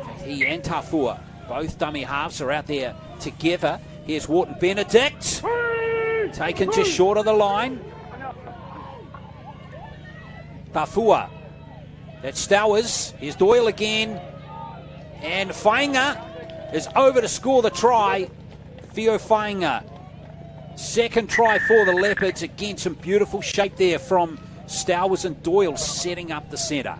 fact, he and Tafua, both dummy halves, are out there together. Here's Wharton Benedict. Taken just short of the line. Tafua. That's Stowers. Here's Doyle again. And Fainga is over to score the try. Theo Fainga. Second try for the Leopards. Again, some beautiful shape there from Stowers and Doyle setting up the centre.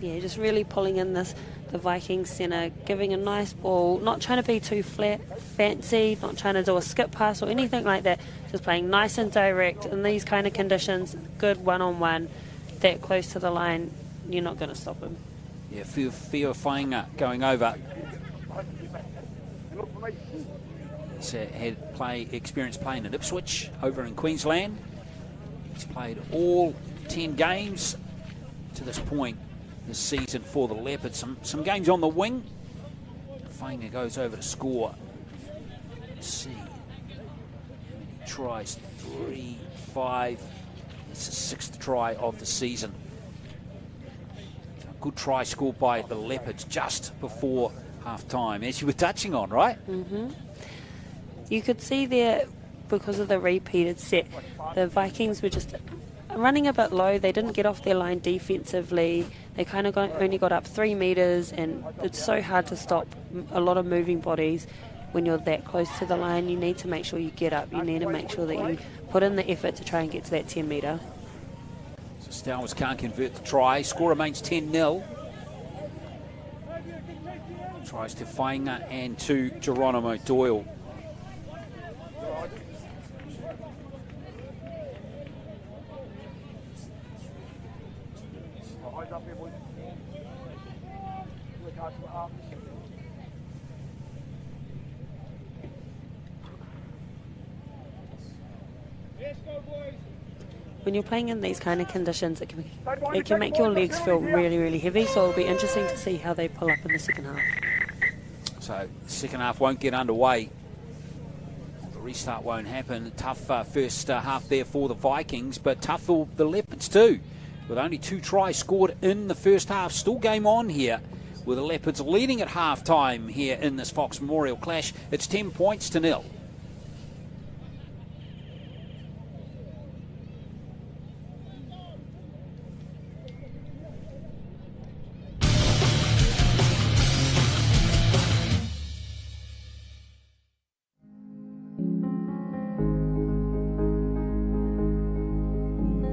Yeah, just really pulling in the Vikings centre, giving a nice ball, not trying to be too fancy, not trying to do a skip pass or anything like that, just playing nice and direct in these kind of conditions, good one-on-one, that close to the line, you're not going to stop him. Yeah, Theo Fainga going over. He's had experience playing at Ipswich over in Queensland. He's played all 10 games to this point this season for the Leopards. Some games on the wing. Fainga goes over to score. Let's see. How many tries? 3, 5. It's the 6th try of the season. A good try scored by the Leopards just before half-time, as you were touching on, right? Mm-hmm. You could see there, because of the repeated set, the Vikings were just running a bit low. They didn't get off their line defensively. They kind of only got up 3 metres, and it's so hard to stop a lot of moving bodies when you're that close to the line. You need to make sure you get up. You need to make sure that you put in the effort to try and get to that 10 metre. So Stowers can't convert the try. Score remains 10-0. Tries to Fainga and to Geronimo Doyle. When you're playing in these kind of conditions, it can make your legs feel really, really heavy, so it'll be interesting to see how they pull up in the second half. So the second half won't get underway. The restart won't happen. Tough first half there for the Vikings, but tough for the Leopards too. With only 2 tries scored in the first half. Still game on here, with the Leopards leading at half-time here in this Fox Memorial clash. It's 10 points to 0.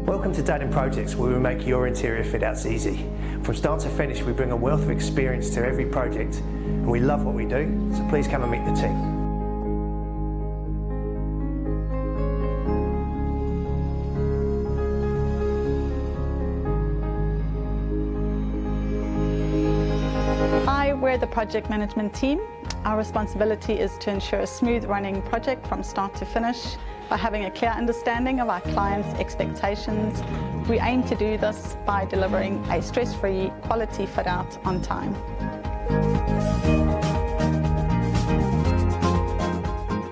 Welcome to Datum Projects, where we make your interior fit outs easy. From start to finish, we bring a wealth of experience to every project, and we love what we do, so please come and meet the team. Hi, we're the project management team. Our responsibility is to ensure a smooth running project from start to finish by having a clear understanding of our clients' expectations. We aim to do this by delivering a stress-free quality fit out on time.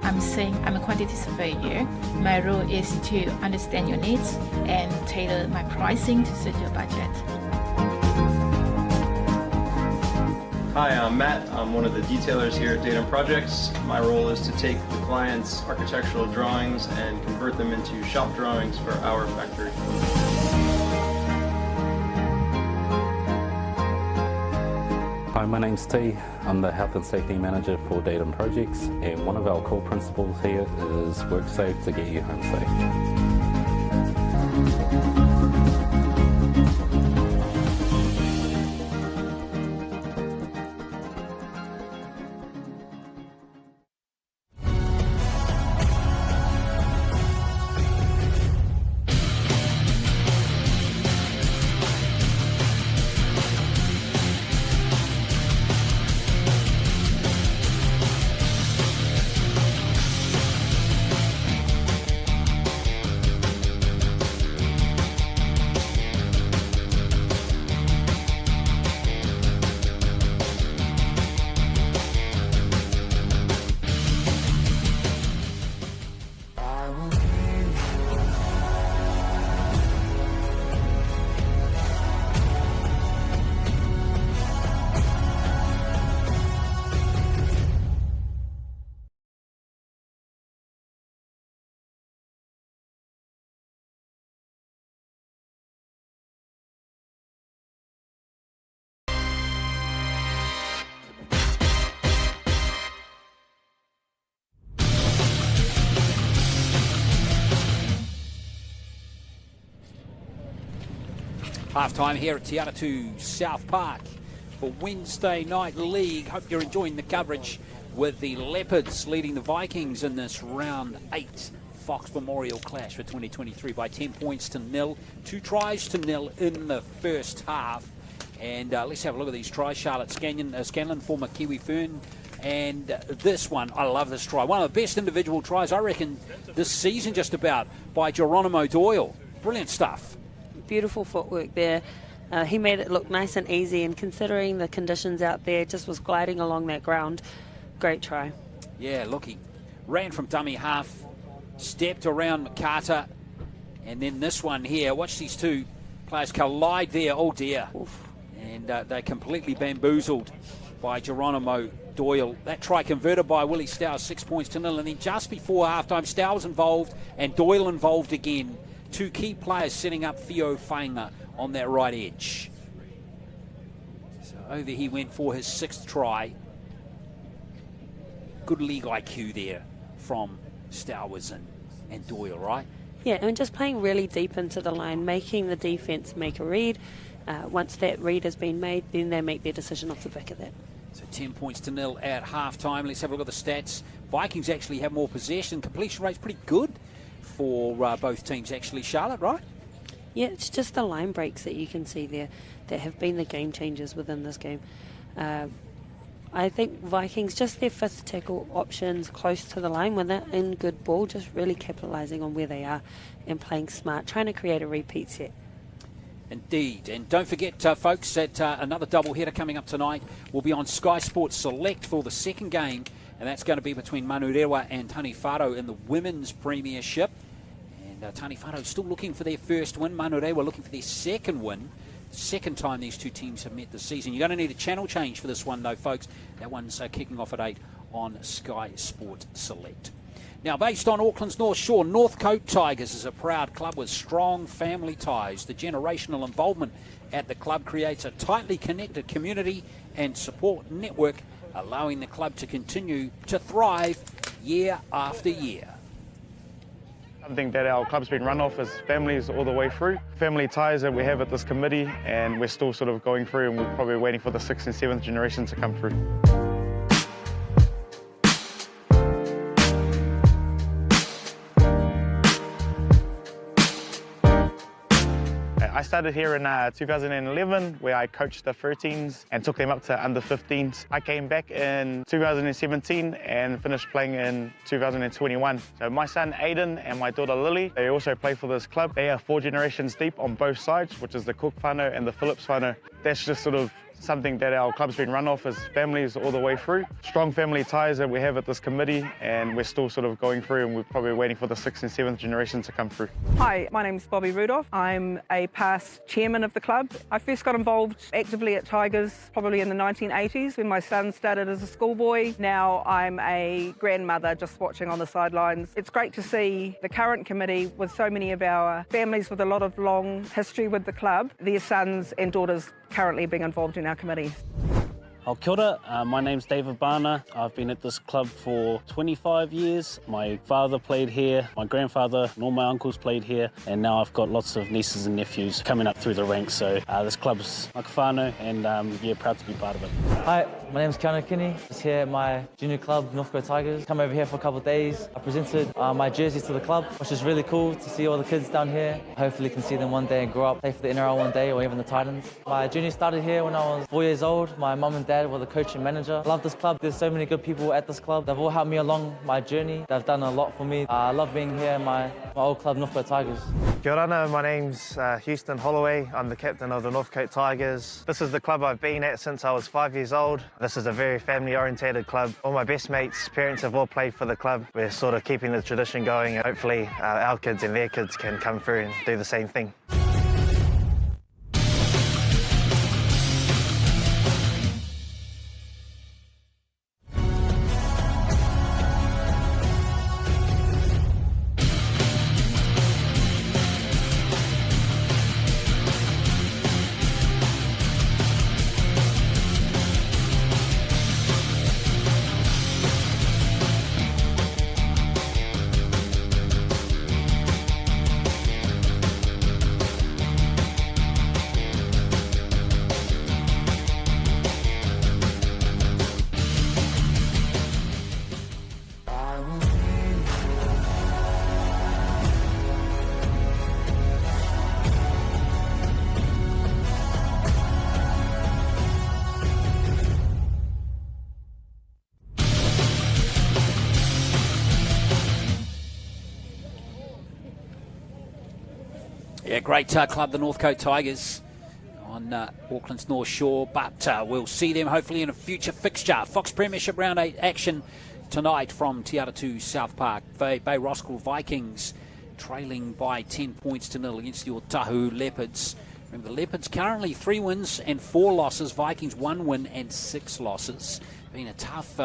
I'm Singh. I'm a quantity surveyor. My role is to understand your needs and tailor my pricing to suit your budget. Hi, I'm Matt. I'm one of the detailers here at Datum Projects. My role is to take the client's architectural drawings and convert them into shop drawings for our factory. Hi, my name's T. I'm the Health and Safety Manager for Datum Projects, and one of our core principles here is work safe to get you home safe. Half time here at Te Atatu South Park for Wednesday Night League. Hope you're enjoying the coverage with the Leopards leading the Vikings in this round 8 Fox Memorial clash for 2023 by 10 points to nil. 2 tries to nil in the first half. And let's have a look at these tries. Charlotte Scanlon, former Kiwi Fern. And this one, I love this try. One of the best individual tries, I reckon, this season just about, by Geronimo Doyle. Brilliant stuff. Beautiful footwork there. He made it look nice and easy, and considering the conditions out there, just was gliding along that ground. Great try. Yeah, look, he ran from dummy half, stepped around McCarter, and then this one here. Watch these two players collide there. Oh, dear. Oof. And they're completely bamboozled by Geronimo Doyle. That try converted by Willie Stow, 6 points to nil. And then just before halftime, Stow was involved and Doyle involved again. 2 key players setting up Theo Fainga on that right edge. So over he went for his 6th try. Good league IQ there from Stowers and Doyle, right? Yeah, and just playing really deep into the line, making the defence make a read. Once that read has been made, then they make their decision off the back of that. So 10 points to nil at half-time. Let's have a look at the stats. Vikings actually have more possession. Completion rate's pretty good for both teams, actually, Charlotte, right? Yeah, it's just the line breaks that you can see there that have been the game changers within this game. I think Vikings, just their 5th tackle options close to the line when they're in good ball, just really capitalising on where they are and playing smart, trying to create a repeat set. Indeed. And don't forget, folks, that another doubleheader coming up tonight will be on Sky Sports Select for the second game, and that's going to be between Manurewa and Taniwharo in the Women's Premiership. And Taniwharo still looking for their first win. Manurewa looking for their second win. Second time these two teams have met this season. You're going to need a channel change for this one, though, folks. That one's kicking off at 8 on Sky Sports Select. Now, based on Auckland's North Shore, Northcote Tigers is a proud club with strong family ties. The generational involvement at the club creates a tightly connected community and support network, allowing the club to continue to thrive year after year. Something that our club's been run off as families all the way through. Family ties that we have at this committee, and we're still sort of going through, and we're probably waiting for the 6th and 7th generation to come through. I started here in 2011, where I coached the 13s and took them up to under 15s. I came back in 2017 and finished playing in 2021. So my son Aiden and my daughter Lily, they also play for this club. They are 4 generations deep on both sides, which is the Cook whānau and the Phillips whānau. That's just sort of something that our club's been run off as families all the way through. Strong family ties that we have at this committee, and we're still sort of going through, and we're probably waiting for the 6th and 7th generation to come through. Hi, my name's Bobby Rudolph. I'm a past chairman of the club. I first got involved actively at Tigers probably in the 1980s when my son started as a schoolboy. Now I'm a grandmother just watching on the sidelines. It's great to see the current committee with so many of our families with a lot of long history with the club, their sons and daughters currently being involved in our committee. Kia ora, my name's David Barner. I've been at this club for 25 years. My father played here, my grandfather and all my uncles played here, and now I've got lots of nieces and nephews coming up through the ranks. So this club's like a whānau, and yeah, proud to be part of it. Hi, my name's Keanu Kinney. Just here at my junior club, Northcote Tigers. Come over here for a couple of days. I presented my jersey to the club, which is really cool to see all the kids down here. Hopefully can see them one day and grow up, play for the NRL one day, or even the Titans. My journey started here when I was 4 years old. My mum and dad were the coach and manager. I love this club. There's so many good people at this club. They've all helped me along my journey. They've done a lot for me. I love being here in my old club, Northcote Tigers. Kia ora, my name's Houston Holloway. I'm the captain of the Northcote Tigers. This is the club I've been at since I was 5 years old. This is a very family-orientated club. All my best mates' parents have all played for the club. We're sort of keeping the tradition going, and hopefully our kids and their kids can come through and do the same thing. Yeah, great club, the Northcote Tigers on Auckland's North Shore, but we'll see them hopefully in a future fixture. Fox Premiership Round 8 action tonight from Te Atatū South Park. Bay Roskill Vikings trailing by 10 points to 0 against the Otahuhu Leopards. Remember, the Leopards currently 3 wins and 4 losses. Vikings 1 win and 6 losses. Been a tough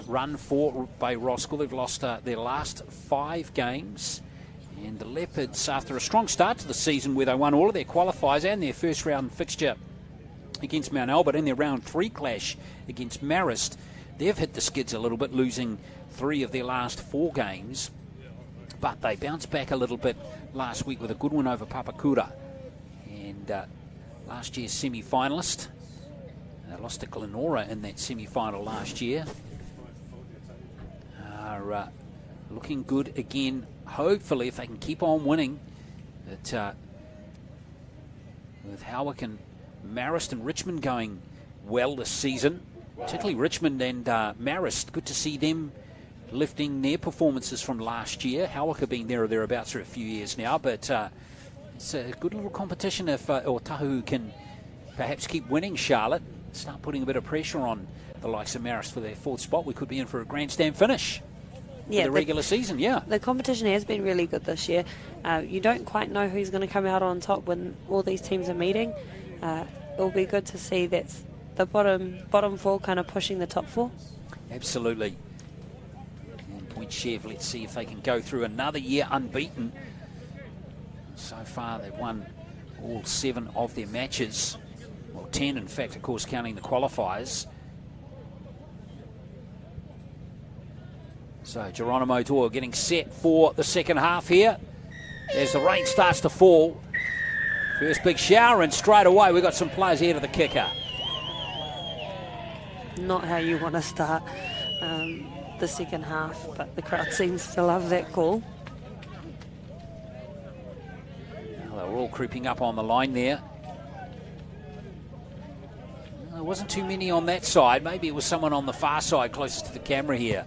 run for Bay Roskill. They've lost their last 5 games. And the Leopards, after a strong start to the season where they won all of their qualifiers and their first round fixture against Mount Albert and their round 3 clash against Marist, they've hit the skids a little bit, losing 3 of their last 4 games. But they bounced back a little bit last week with a good win over Papakura. And last year's semi-finalist. They lost to Glenora in that semi-final last year. Are looking good again. Hopefully, if they can keep on winning, that with Howick and Marist and Richmond going well this season, particularly Richmond and Marist, good to see them lifting their performances from last year. Howick have been there or thereabouts for a few years now, but it's a good little competition if Otahuhu can perhaps keep winning, Charlotte, start putting a bit of pressure on the likes of Marist for their 4th spot. We could be in for a grandstand finish. Yeah, the regular season, yeah. The competition has been really good this year. You don't quite know who's going to come out on top when all these teams are meeting. It'll be good to see that's the bottom 4 kind of pushing the top 4. Absolutely. And Point Chev, let's see if they can go through another year unbeaten. So far, they've won all 7 of their matches. Well, 10, in fact, of course, counting the qualifiers. So Geronimo Dwyer getting set for the second half here. As the rain starts to fall. First big shower, and straight away we've got some players ahead of the kicker. Not how you want to start the second half, but the crowd seems to love that call. Well, they were all creeping up on the line there. There wasn't too many on that side. Maybe it was someone on the far side closest to the camera here.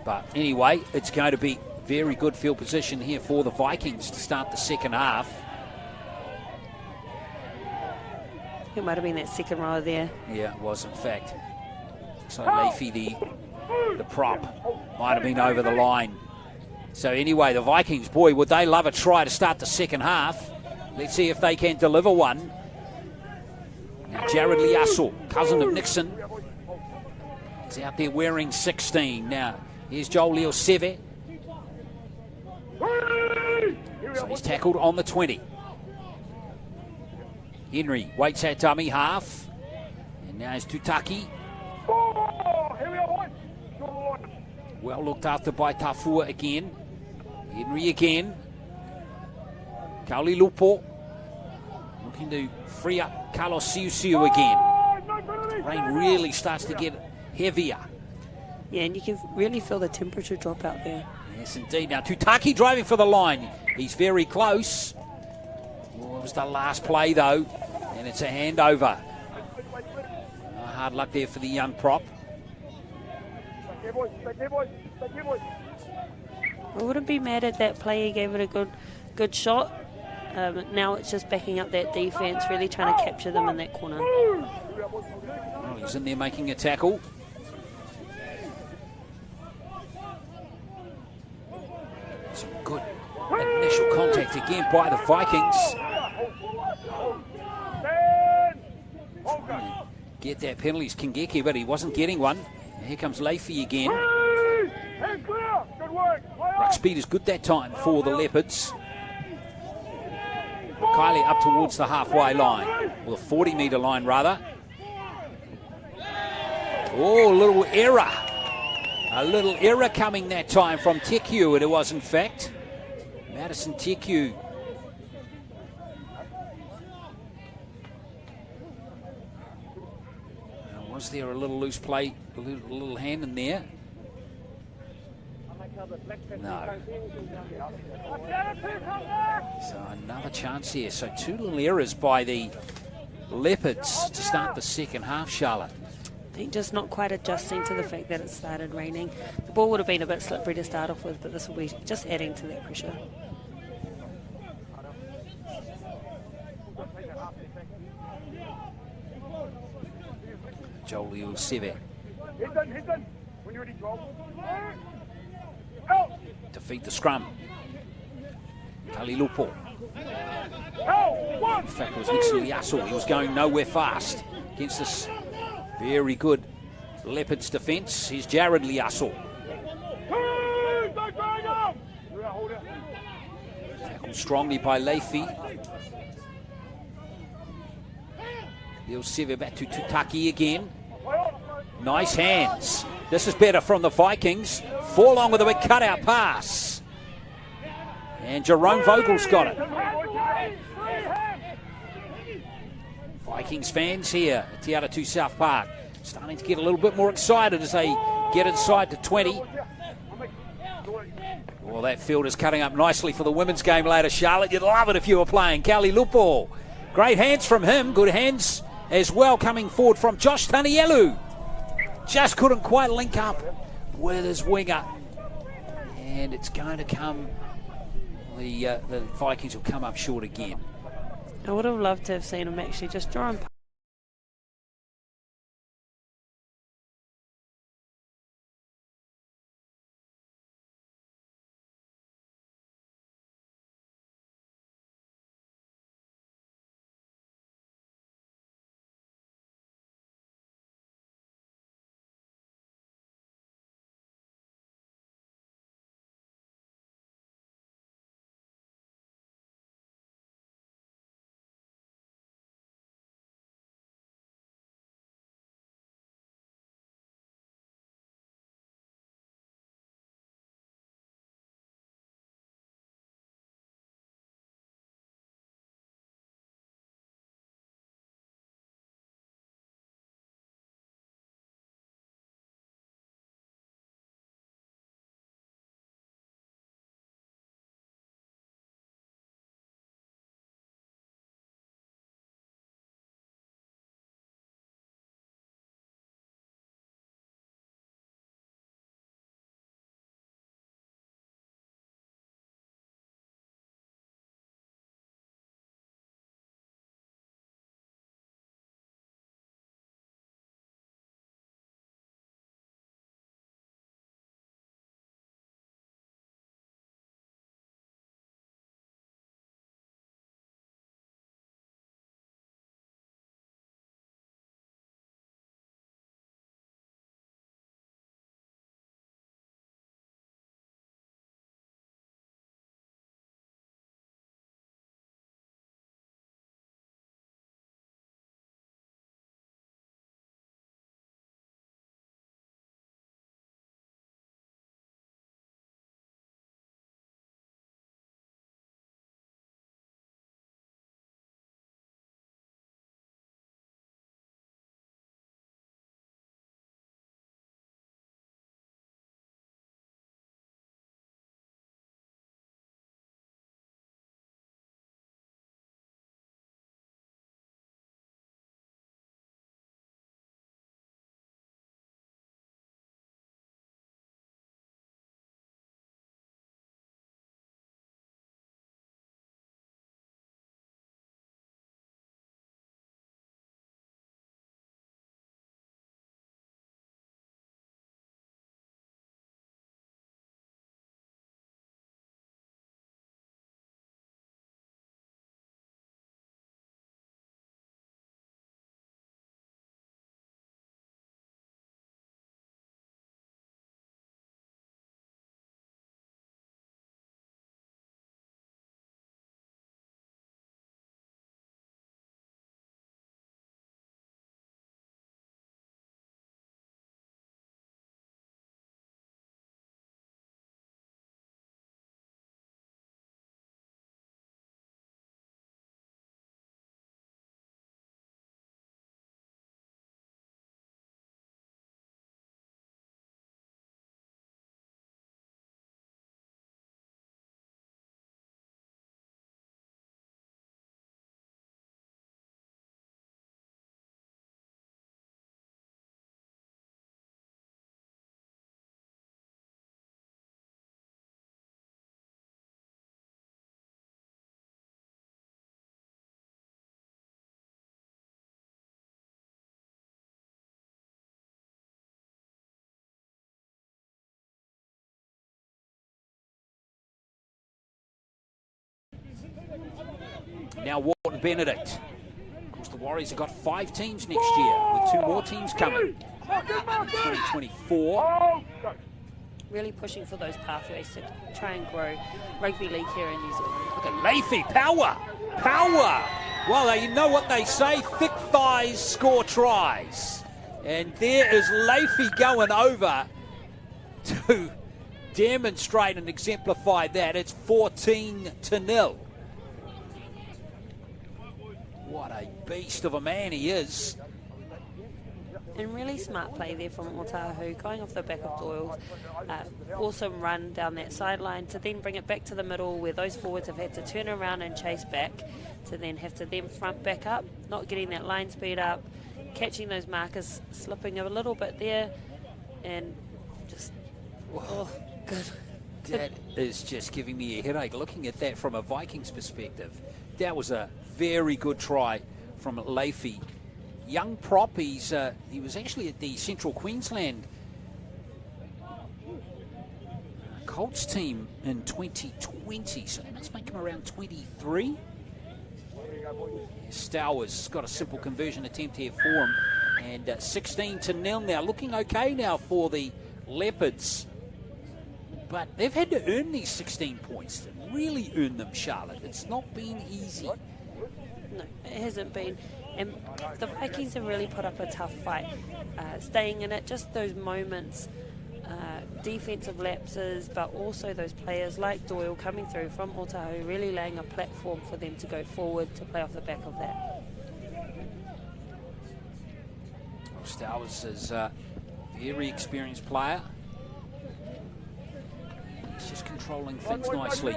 But anyway, it's going to be very good field position here for the Vikings to start the second half. It might have been that second row there. Yeah, it was in fact. So Leafy, the prop, might have been over the line. So anyway, the Vikings, boy, would they love a try to start the second half. Let's see if they can deliver one. Now Jared Liasso, cousin of Nixon, is out there wearing 16. Now, here's Joel Leo Seve. So he's tackled on the 20. Henry waits at dummy half. And now it's Tutaki. Well looked after by Tafua again. Henry again. Kauli Lupo looking to free up Carlos Siusiu again. The rain really starts to get heavier. Yeah, and you can really feel the temperature drop out there. Yes, indeed. Now, Tutaki driving for the line. He's very close. Well, it was the last play, though, and it's a handover. Hard luck there for the young prop. I wouldn't be mad at that play. He gave it a good shot. Now it's just backing up that defence, really trying to capture them in that corner. Well, he's in there making a tackle. Some good initial contact again by the Vikings. Get that penalty, Kingeki, but he wasn't getting one. Here comes Leafy again. Ruck speed is good that time for the Leopards. Kylie up towards the halfway line, or the 40-metre line rather. Oh, a little error. A little error coming that time from Teku, it was in fact. Madison Teku. Was there a little loose play, a little hand in there? No. So another chance here. So 2 little errors by the Leopards to start the second half, Charlotte. I think just not quite adjusting to the fact that it started raining. The ball would have been a bit slippery to start off with, but this will be just adding to that pressure. Joel Seve. Defeat the scrum. Kali Lupo. In fact, it was Nixon Liasso. He was going nowhere fast against this very good Leopards defence. Here's Jared Liasso. Tackled strongly by Leafi. Leo Seve back to Tutaki again. Nice hands. This is better from the Vikings. Forlong with a big cutout pass. And Jerome Vogel's got it. Vikings fans here at Te Atatū South Park starting to get a little bit more excited as they get inside the 20. Well, that field is cutting up nicely for the women's game later, Charlotte. You'd love it if you were playing. Kali Lupo. Great hands from him. Good hands as well coming forward from Josh Tanielu. Just couldn't quite link up with his winger. And it's going to come, the Vikings will come up short again. I would have loved to have seen him actually just draw and Now Wharton Benedict. Of course, the Warriors have got 5 teams next year, with 2 more teams coming in 2024. Really pushing for those pathways to try and grow rugby league here in New Zealand. Look at Leafy, power! Well, you know what they say, thick thighs score tries. And there is Leafy going over to demonstrate and exemplify that. It's 14-0. What a beast of a man he is. And really smart play there from Otahuhu, going off the back of Doyle. Awesome run down that sideline to then bring it back to the middle where those forwards have had to turn around and chase back to then have to then front back up, not getting that line speed up, catching those markers, slipping a little bit there, and just, good. That is just giving me a headache looking at that from a Vikings perspective. That was a very good try from Leafy. Young prop, he was actually at the Central Queensland Colts team in 2020, so that must make him around 23. Stowers got a simple conversion attempt here for him, and 16-0 now. Looking okay now for the Leopards, but they've had to earn these 16 points, really earn them, Charlotte. It's not been easy. No, it hasn't been. And the Vikings have really put up a tough fight, staying in it, just those moments, defensive lapses, but also those players like Doyle coming through from Otahuhu, really laying a platform for them to go forward to play off the back of that. Stowers is a very experienced player. He's just controlling things nicely.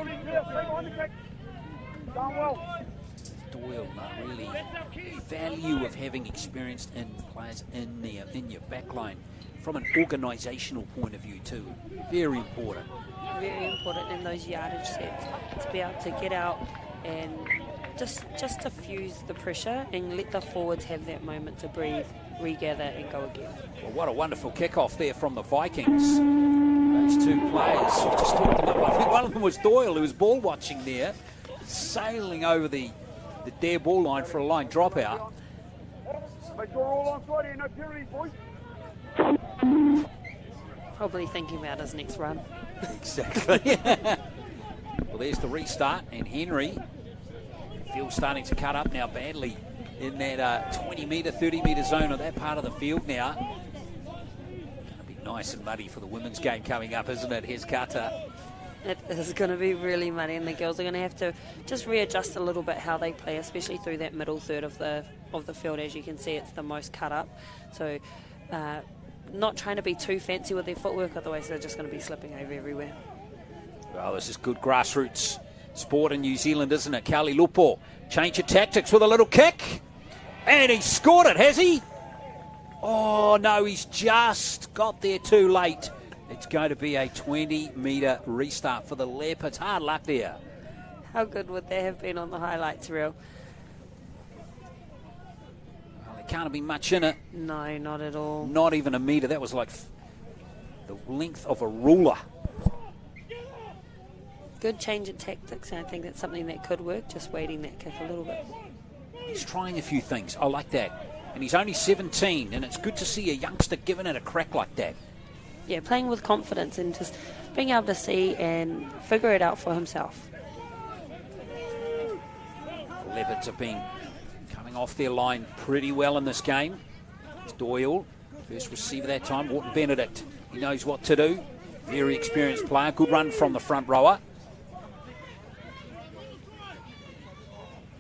Doyle, really the value of having experienced players in your back line from an organisational point of view too. Very important. Very important in those yardage sets to be able to get out and just diffuse the pressure and let the forwards have that moment to breathe, regather and go again. Well, what a wonderful kickoff there from the Vikings. Those 2 players, we just talked them up. I think one of them was Doyle, who was ball watching there, sailing over the dead ball line for a line dropout. Make sure all on side here, no penalties, boys. Probably thinking about his next run. Exactly. Well, there's the restart, and Henry, field's starting to cut up now badly in that 20-metre, 30-metre zone of that part of the field now. Going to be nice and muddy for the women's game coming up, isn't it? Here's Carter. It is going to be really muddy, and the girls are going to have to just readjust a little bit how they play, especially through that middle third of the field. As you can see, it's the most cut up. So not trying to be too fancy with their footwork, otherwise they're just going to be slipping over everywhere. Well, this is good grassroots sport in New Zealand, isn't it? Kauli Lupo, change of tactics with a little kick. And he scored it, has he? Oh, no, he's just got there too late. It's going to be a 20-metre restart for the Leopards. Hard luck there. How good would they have been on the highlights reel? Well, there can't have been much in it. No, not at all. Not even a metre. That was like the length of a ruler. Good change of tactics, and I think that's something that could work, just waiting that kick a little bit. He's trying a few things. I like that. And he's only 17, and it's good to see a youngster giving it a crack like that. Yeah, playing with confidence and just being able to see and figure it out for himself. The Leopards have been coming off their line pretty well in this game. It's Doyle, first receiver that time. Wharton Benedict, he knows what to do. Very experienced player. Good run from the front rower.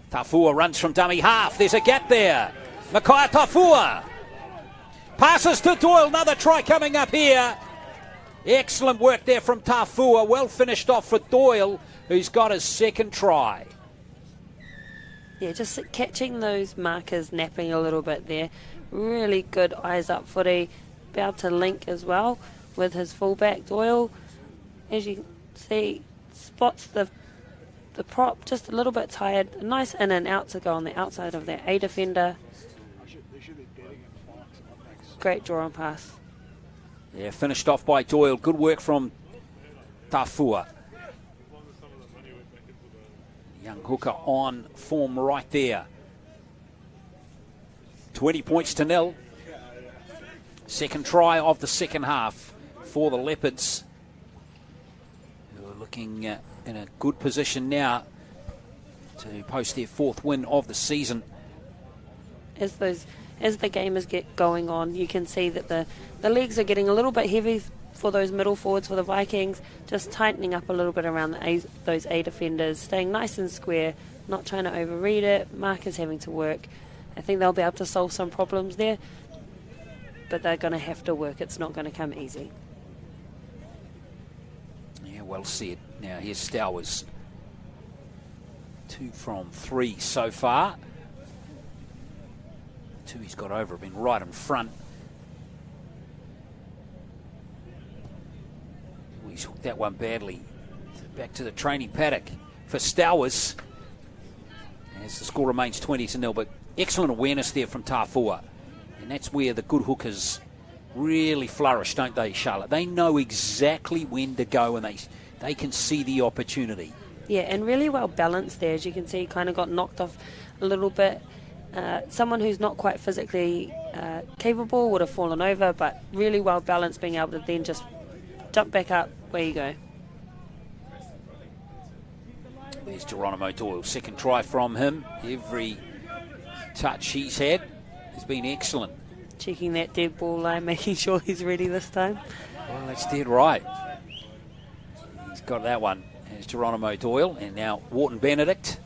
Tafua runs from dummy half. There's a gap there. Makai Tafua passes to Doyle. Another try coming up here. Excellent work there from Tafua. Well finished off for Doyle, who's got his second try. Yeah, just catching those markers, napping a little bit there. Really good eyes up footy. Be able to link as well with his fullback Doyle. As you can see, spots the prop just a little bit tired. A nice in and out to go on the outside of that A defender. Great draw and pass. Yeah, finished off by Doyle. Good work from Tafua. Young young hooker on form right there. 20 points to 0. Second try of the second half for the Leopards, who are looking in a good position now to post their 4th win of the season. As the game is going on, you can see that the legs are getting a little bit heavy for those middle forwards for the Vikings, just tightening up a little bit around those A defenders, staying nice and square, not trying to overread it. Marcus having to work. I think they'll be able to solve some problems there, but they're going to have to work. It's not going to come easy. Yeah, well said. Now here's Stowers. 2 from 3 so far. 2 he's got over, been right in front. He's hooked that one badly. Back to the training paddock for Stowers, as the score remains 20-0. But excellent awareness there from Tafua, and that's where the good hookers really flourish, don't they, Charlotte? They know exactly when to go, and they can see the opportunity. Yeah, and really well balanced there. As you can see, kind of got knocked off a little bit. Someone who's not quite physically capable would have fallen over, but really well balanced, being able to then just jump back up. Where you go. There's Geronimo Doyle. Second try from him. Every touch he's had has been excellent. Checking that dead ball line, making sure he's ready this time. Well, that's dead right. He's got that one. There's Geronimo Doyle, and now Wharton Benedict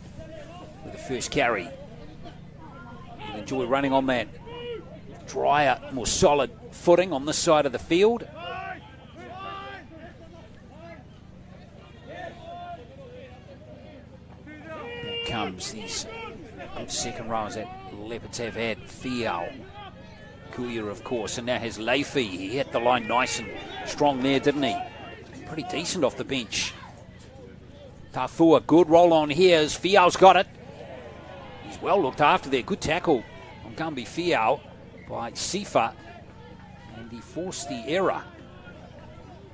with the first carry. He'll enjoy running on that drier, more solid footing on this side of the field. Comes these good second rows that Leopards have had. Fial, Kuya, of course, and now has Leify. He hit the line nice and strong there, didn't he? Pretty decent off the bench. Tafua, good roll on here as Fial's got it. He's well looked after there. Good tackle on Gumby Fial by Sifa, and he forced the error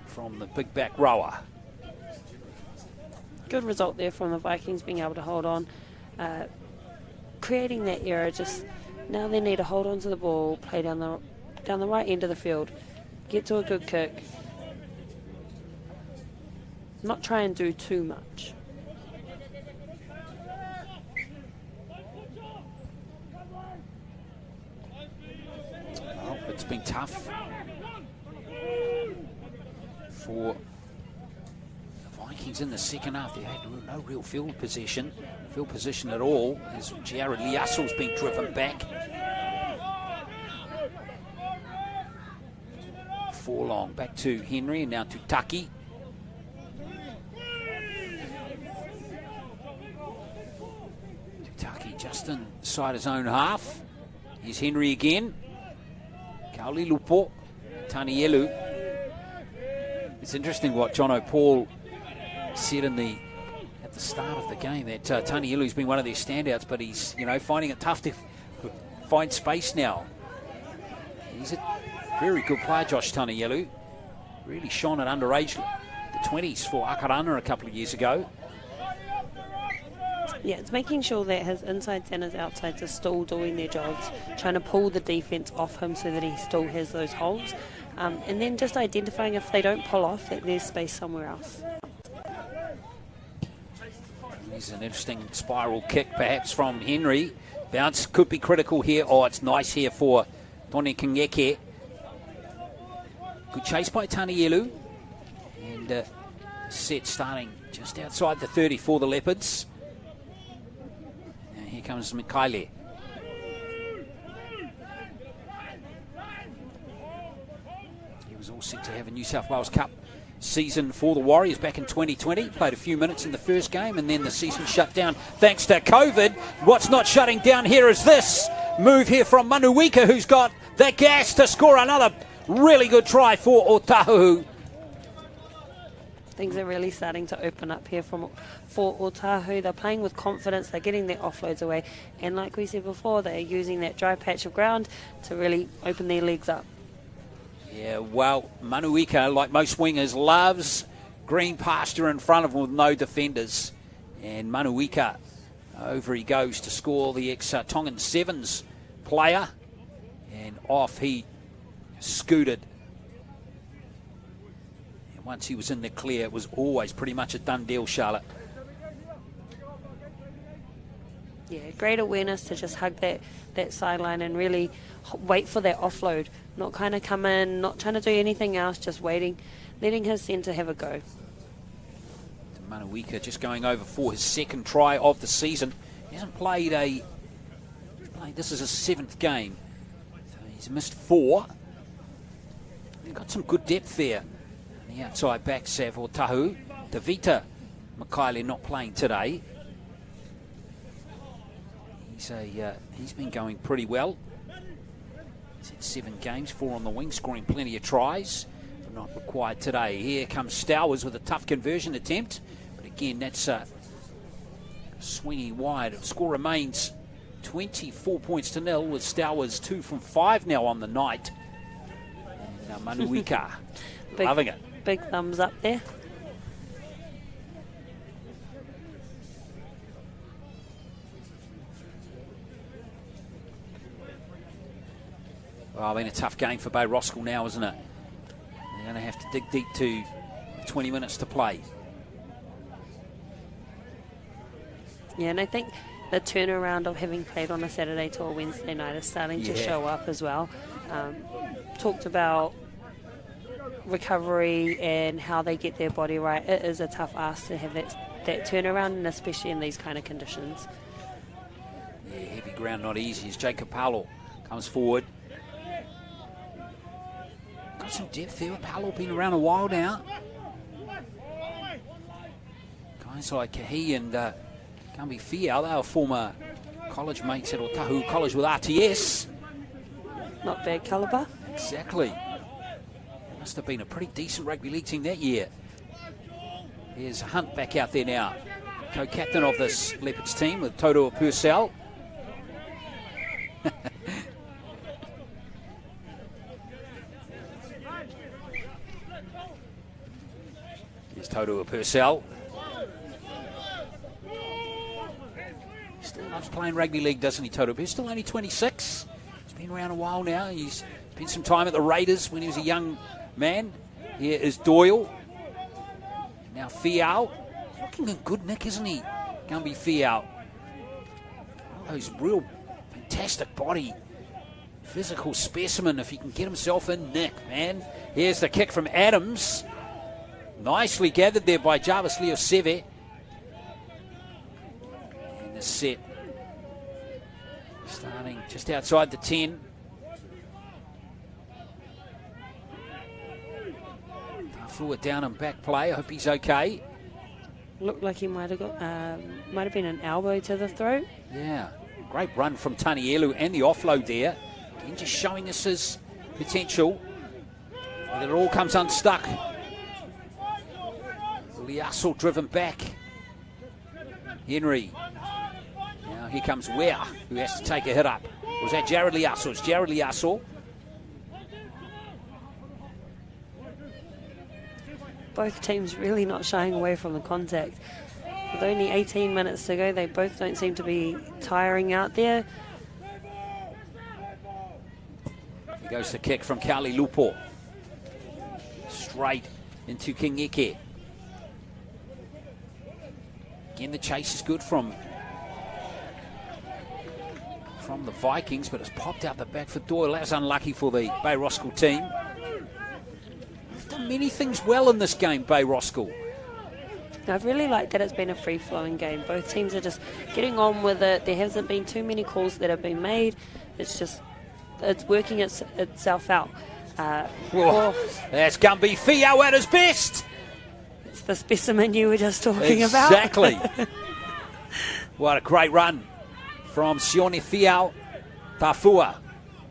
from the big back rower. Good result there from the Vikings, being able to hold on, creating that error. Just now they need to hold on to the ball, play down the right end of the field, get to a good kick, not try and do too much. Well, it's been tough for Vikings in the second half. They had no real field position at all, as Jared Liassel's been driven back. Forlong back to Henry, and now to Taki. Taki just inside his own half. Here's Henry again. Kauli Lupo, Tanielu. It's interesting what John O'Paul said at the start of the game, that Tanielu's been one of their standouts, but he's finding it tough to find space now. He's a very good player, Josh Tanielu. Really shone at underage, the 20s for Akarana a couple of years ago. Yeah, it's making sure that his insides and his outsides are still doing their jobs, trying to pull the defence off him so that he still has those holes, and then just identifying if they don't pull off, that there's space somewhere else. There's an interesting spiral kick perhaps from Henry. Bounce could be critical here. Oh, it's nice here for Tony Kingeke. Good chase by Tanielu. And set starting just outside the 30 for the Leopards. Now here comes Mikaile. He was all set to have a New South Wales Cup season for the Warriors back in 2020. Played a few minutes in the first game, and then the season shut down thanks to COVID. What's not shutting down here is this move here from Manuika, who's got the gas to score another really good try for Otahuhu. Things are really starting to open up here for Otahuhu. They're playing with confidence, they're getting their offloads away, and like we said before, they're using that dry patch of ground to really open their legs up. Yeah, well, Manuika, like most wingers, loves green pasture in front of him with no defenders. And Manuika Over he goes to score the ex-Tongan Sevens player. And off he scooted. And once he was in the clear, it was always pretty much a done deal, Charlotte. Yeah, great awareness to just hug that sideline and really wait for that offload. Not kind of come in, not trying to do anything else, just waiting, letting his centre have a go. Manuika just going over for his second try of the season. He hasn't played this is his 7th game. So he's missed 4. He's got some good depth there. On the outside back, Sav Otahuhu. Davita Mikaele not playing today. He's been going pretty well. He's had 7 games, 4 on the wing, scoring plenty of tries, but not required today. Here comes Stowers with a tough conversion attempt, but again, that's swinging wide. The score remains 24 points to 0 with Stowers 2 from 5 now on the night. And Manuika loving it. Big thumbs up there. Well, been a tough game for Bay Roskill now, isn't it? They're going to have to dig deep to 20 minutes to play. Yeah, and I think the turnaround of having played on a Saturday to a Wednesday night is starting to show up as well. Talked about recovery and how they get their body right. It is a tough ask to have that turnaround, and especially in these kind of conditions. Yeah, heavy ground, not easy as Jacob Paolo comes forward. Got some depth there. Paolo been around a while now. Guys like he and Gambi Fial, they were former college mates at Otahuhu College with RTS. Not bad calibre. Exactly. Must have been a pretty decent rugby league team that year. Here's Hunt back out there now. Co-captain of this Leopards team with Toto Purcell. Here's Toto Purcell. Still loves playing rugby league, doesn't he, Toto? But he's still only 26. He's been around a while now. He's spent some time at the Raiders when he was a young man. Here is Doyle. And now Fial. Looking in good nick, isn't he? Gambi Fial. Oh, he's real fantastic body. Physical specimen if he can get himself in nick, man. Here's the kick from Adams. Nicely gathered there by Jarvis Leo Seve. And the set starting just outside the 10. Fluid down and back play. I hope he's okay. Looked like he might have been an elbow to the throat. Yeah, great run from Tanielu and the offload there. Again, just showing us his potential. And it all comes unstuck. Liasso driven back. Henry. Now here comes Ware, who has to take a hit up. Or was that Jared Liasso? It's Jared Liasso. Both teams really not shying away from the contact. With only 18 minutes to go, they both don't seem to be tiring out there. Here goes the kick from Kali Lupo. Straight into King Eke. Again, the chase is good from the Vikings, but it's popped out the back for Doyle. That was unlucky for the Bay Roskill team. They've done many things well in this game, Bay Roskill. I've really liked that it's been a free-flowing game. Both teams are just getting on with it. There hasn't been too many calls that have been made. It's working itself out. That's Gambi Fial at his best. It's the specimen you were just talking about. Exactly. What a great run from Sione Fial. Tafua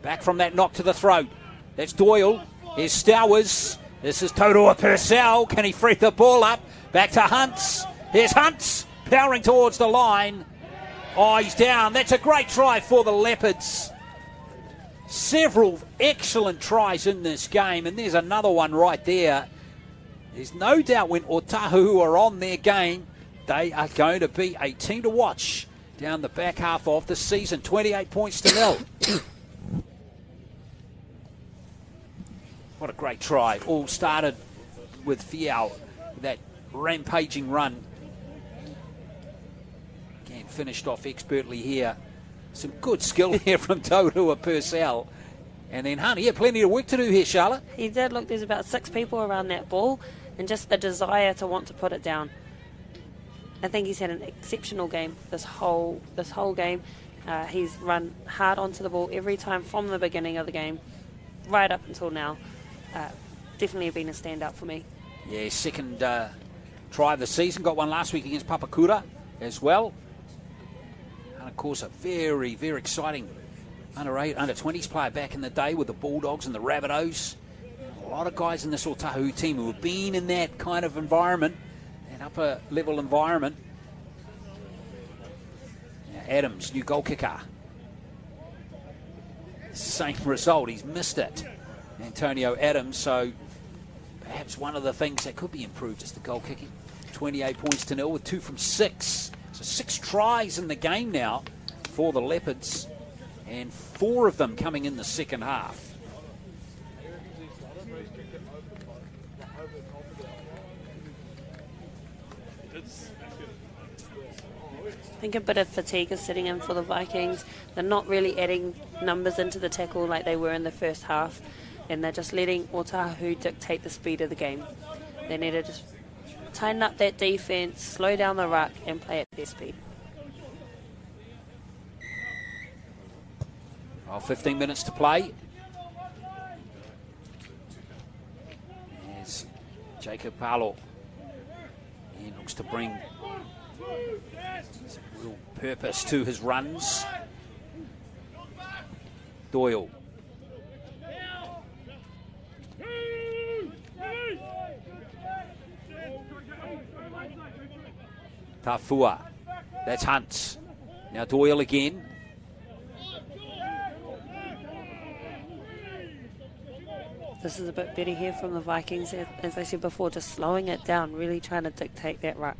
back from that knock to the throat. That's Doyle. Here's Stowers. This is Toto Purcell. Can he free the ball up? Back to Hunts. Here's Hunts powering towards the line. Oh, he's down. That's a great try for the Leopards. Several excellent tries in this game, and there's another one right there. There's no doubt when Otahuhu are on their game, they are going to be a team to watch down the back half of the season. 28 points to 0. What a great try. All started with Fiao, that rampaging run. Again, finished off expertly here. Some good skill here from Tohua Purcell. And then Honey, yeah, plenty of work to do here, Charlotte. He did. Look, there's about 6 people around that ball, and just the desire to want to put it down. I think he's had an exceptional game this whole game. He's run hard onto the ball every time from the beginning of the game, right up until now. Definitely been a standout for me. Yeah, second try of the season. Got one last week against Papakura as well. And of course, a very, very exciting under-8, under-20s player back in the day with the Bulldogs and the Rabbitohs. A lot of guys in this Otahuhu team who have been in that kind of environment, that upper-level environment. Now Adams, new goal kicker. Same result, he's missed it. Antonio Adams, so perhaps one of the things that could be improved is the goal kicking. 28 points to 0 with 2 from 6. So 6 tries in the game now for the Leopards, and 4 of them coming in the second half. I think a bit of fatigue is setting in for the Vikings. They're not really adding numbers into the tackle like they were in the first half, and they're just letting Otahuhu dictate the speed of the game. They need to just tighten up that defense, slow down the ruck, and play at their speed. Well, 15 minutes to play. There's Jacob Palo. He looks to bring some real purpose to his runs. Doyle. Tafua. That's Hunt. Now Doyle again. This is a bit better here from the Vikings, as I said before, just slowing it down, really trying to dictate that ruck.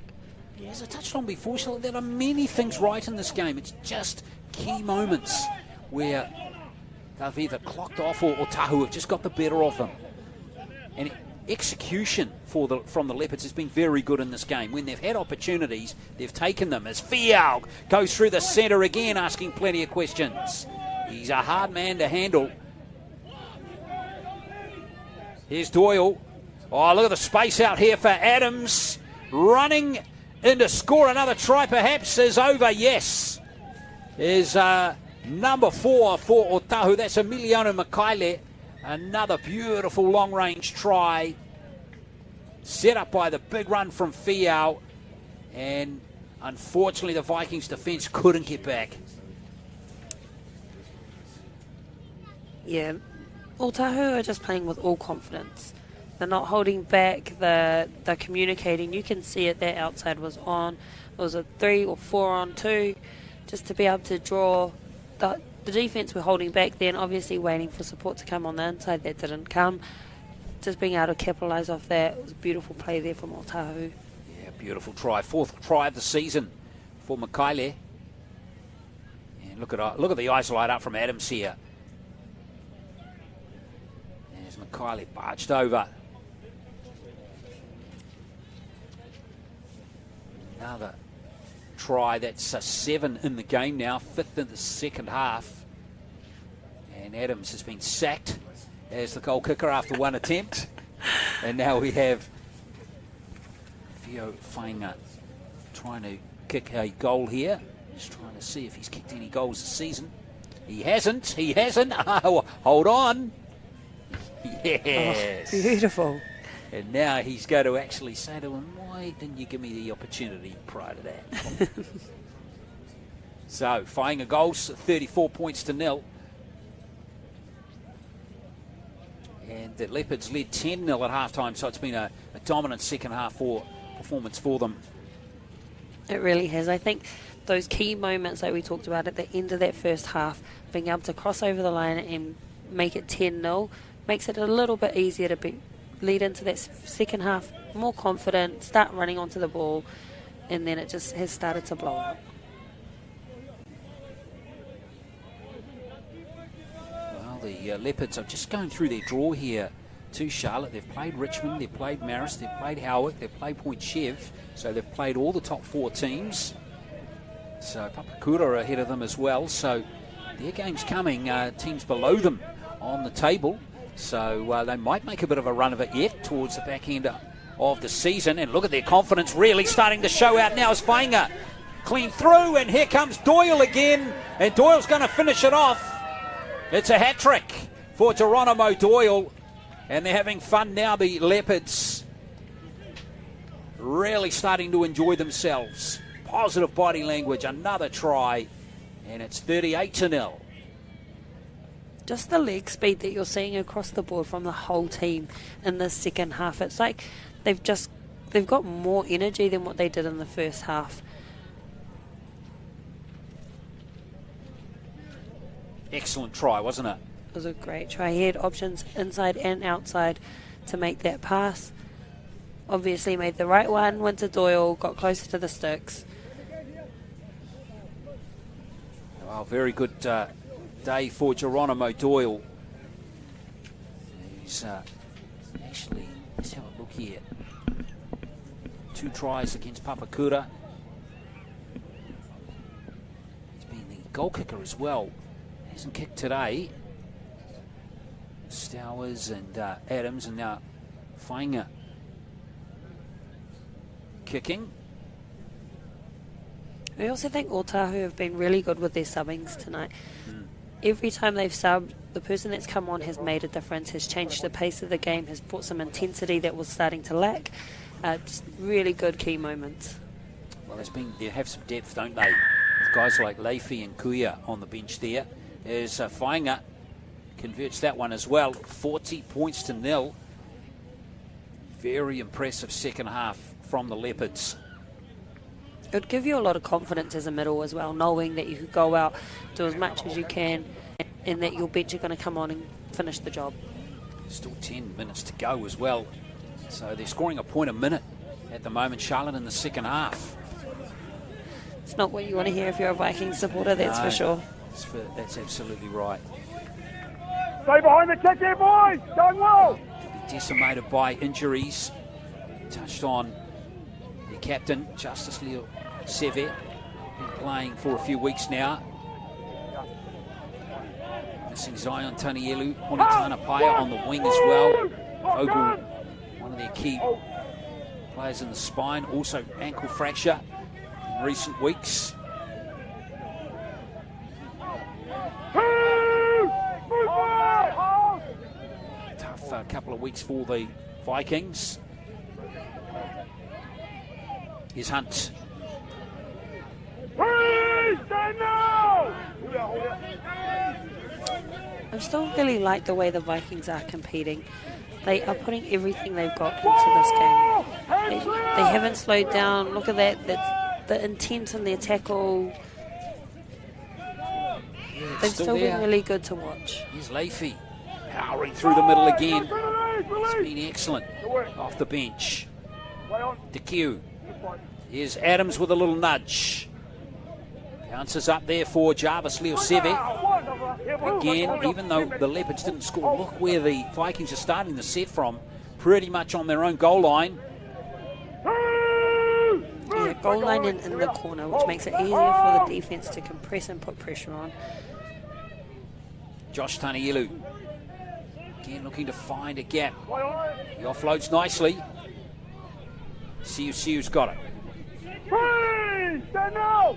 Yeah, as I touched on before, so there are many things right in this game. It's just key moments where they've either clocked off or Otahuhu have just got the better of them. And execution from the Leopards has been very good in this game. When they've had opportunities, they've taken them. As Fiao goes through the centre again, asking plenty of questions. He's a hard man to handle. Here's Doyle. Oh, look at the space out here for Adams. Running in to score another try, perhaps, is over. Yes. Is number 4 for Otahuhu. That's Emiliano Makaile. Another beautiful long-range try. Set up by the big run from Fiao. And unfortunately, the Vikings defence couldn't get back. Yeah. Otahuhu are just playing with all confidence. They're not holding back, they're communicating. You can see it, their outside was on. It was a 3 or 4 on 2, just to be able to draw. The defence were holding back then, obviously waiting for support to come on the inside. That didn't come. Just being able to capitalise off that. It was a beautiful play there from Otahuhu. Yeah, beautiful try. 4th try of the season for Makaile. And look at the eyes light up from Adams here. Kylie barged over. Another try. That's a 7 in the game now, 5th in the second half. And Adams has been sacked as the goal kicker after one attempt. And now we have Fio Fainga trying to kick a goal here. Just trying to see if he's kicked any goals this season. He hasn't. Oh, hold on. Yes. Oh, beautiful. And now he's going to actually say to him, why didn't you give me the opportunity prior to that? So, Fainga goals, 34 points to 0. And the Leopards led 10-0 at halftime, so it's been a dominant second half performance for them. It really has. I think those key moments that we talked about at the end of that first half, being able to cross over the line and make it 10-0, makes it a little bit easier to lead into that second half, more confident, start running onto the ball, and then it just has started to blow out. Well, the Leopards are just going through their draw here to Charlotte. They've played Richmond, they've played Marist, they've played Howick, they've played Point Chev, so they've played all the top 4 teams. So Papakura are ahead of them as well, so their game's coming, teams below them on the table, so they might make a bit of a run of it yet towards the back end of the season. And look at their confidence really starting to show out now as Fainga clean through, and here comes Doyle again, and Doyle's going to finish it off. It's a hat-trick for Geronimo Doyle, and they're having fun now, the Leopards. Really starting to enjoy themselves. Positive body language, another try, and it's 38-0. Just the leg speed that you're seeing across the board from the whole team in the second half. It's like they've got more energy than what they did in the first half. Excellent try, wasn't it? It was a great try. He had options inside and outside to make that pass. Obviously made the right one, went to Doyle, got closer to the sticks. Well, very good day for Geronimo Doyle. He's actually, let's have a look here. 2 tries against Papakura. He's been the goal kicker as well. Hasn't kicked today. Stowers and Adams, and now Fainga kicking. I also think Otahuhu have been really good with their subbings tonight. Every time they've subbed, the person that's come on has made a difference, has changed the pace of the game, has brought some intensity that was starting to lack. Just really good key moments. Well, they have some depth, don't they? With guys like Leify and Kuya on the bench there. As Fainga converts that one as well. 40 points to 0. Very impressive second half from the Leopards. It would give you a lot of confidence as a middle as well, knowing that you could go out, do as much as you can, and that your bench are going to come on and finish the job. Still 10 minutes to go as well. So they're scoring a point a minute at the moment, Charlotte, in the second half. It's not what you want to hear if you're a Vikings supporter, that's for sure. That's absolutely right. Stay behind the kick here, boys. Going well. Decimated by injuries. Touched on the captain, Justice Leo Seve, been playing for a few weeks now. Missing Zion Tanielu, Honitana Paya on the wing as well. Vogel, one of their key players in the spine, also ankle fracture in recent weeks. Tough couple of weeks for the Vikings. Here's Hunt. I still really like the way the Vikings are competing. They are putting everything they've got into this game. They haven't slowed down. Look at that. That's the intent in their tackle. They've still been really good to watch. Here's Leify powering through the middle again. He's been excellent off the bench. DeQ. Here's Adams with a little nudge. Bounces up there for Jarvis Leo Seve. Again, even though the Leopards didn't score, look where the Vikings are starting the set from. Pretty much on their own goal line. Yeah, goal line in the corner, which makes it easier for the defence to compress and put pressure on. Josh Tanielu. Again, looking to find a gap. He offloads nicely. Siu's got it. Stand now!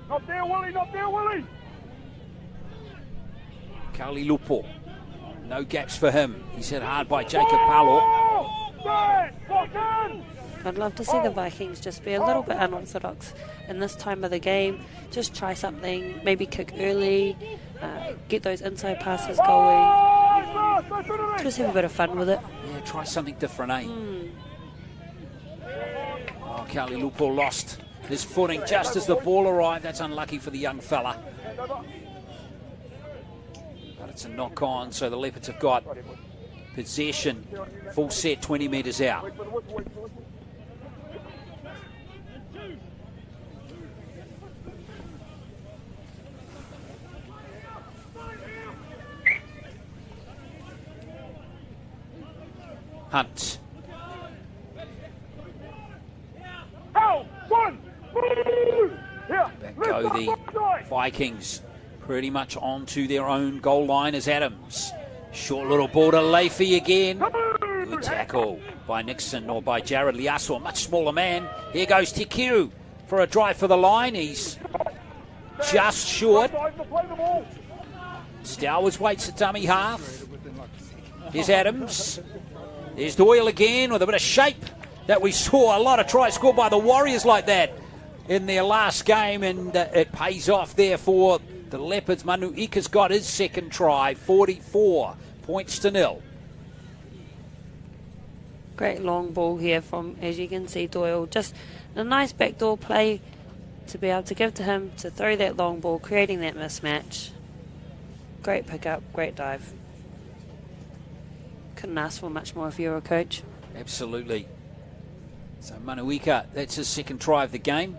Not there, Willie, not there, Willie! Kali Lupo. No gaps for him. He's hit hard by Jacob Palo. I'd love to see the Vikings just be a little bit unorthodox in this time of the game. Just try something, maybe kick early, get those inside passes going. Just have a bit of fun with it. Yeah, try something different, eh? Oh, Kali Lupo lost his footing just as the ball arrived. That's unlucky for the young fella. But it's a knock on, so the Leopards have got possession, full set, 20 metres out. Hunt. Back go the Vikings, pretty much onto their own goal line as Adams. Short little ball to Leafy again. Good tackle by Nixon or by Jared Liasso, a much smaller man. Here goes Tikiru for a drive for the line. He's just short. Stowers waits at dummy half. Here's Adams. There's Doyle again with a bit of shape that we saw. A lot of tries scored by the Warriors like that in their last game, and it pays off there for the Leopards. Manu Ika's got his second try, 44 points to 0. Great long ball here from, as you can see, Doyle. Just a nice backdoor play to be able to give to him to throw that long ball, creating that mismatch. Great pickup, great dive. Couldn't ask for much more if you were a coach. Absolutely. So Manuika, that's his second try of the game.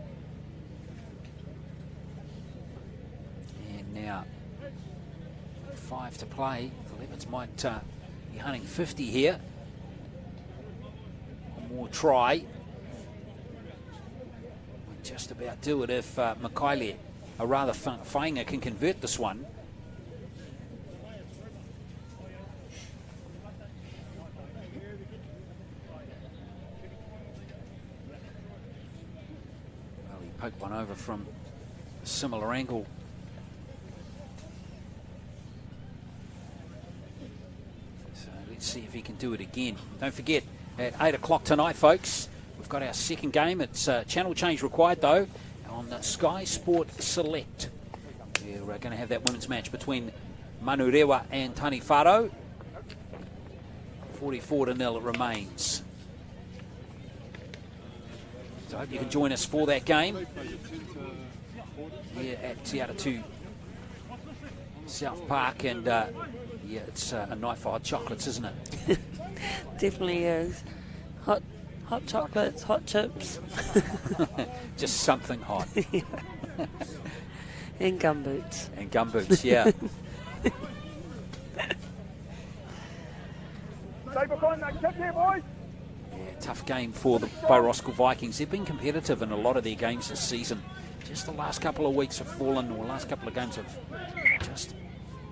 And now 5 to play. The Leopards might be hunting 50 here. One more try. We'll just about do it if Mikaele, or rather Fainga, can convert this one. Poke one over from a similar angle. So let's see if he can do it again. Don't forget, at 8 o'clock tonight, folks, we've got our second game. It's channel change required, though, on Sky Sport Select. We're going to have that women's match between Manurewa and Tani Wharo. 44 to 0 it remains. So I hope you can join us for that game here at Te Atatu South Park. And yeah, it's a night for hot chocolates, isn't it? Definitely is. Hot chocolates, hot chips. Just something hot. Yeah. And gumboots. And gumboots, yeah. Stay behind that kick here, boys. Tough game for the Roskill Vikings. They've been competitive in a lot of their games this season. Just the last couple of weeks have fallen, or last couple of games have just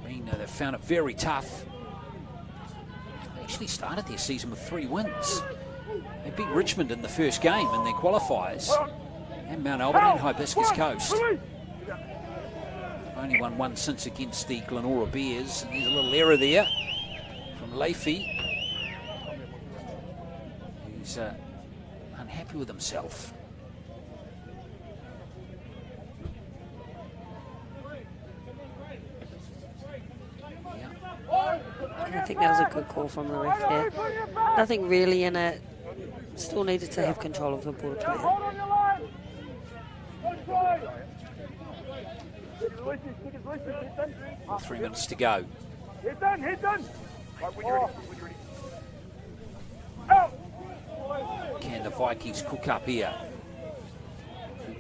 been, they've found it very tough. They actually started their season with 3 wins. They beat Richmond in the first game in their qualifiers, and Mount Albert and Hibiscus Coast. They've only won one since against the Glenora Bears. And there's a little error there from Leafy. He's unhappy with himself. I think that was a good call from the ref there. Nothing really in it. Still needed to have control of the ball to play. 3 minutes to go. He's done. Can the Vikings cook up here?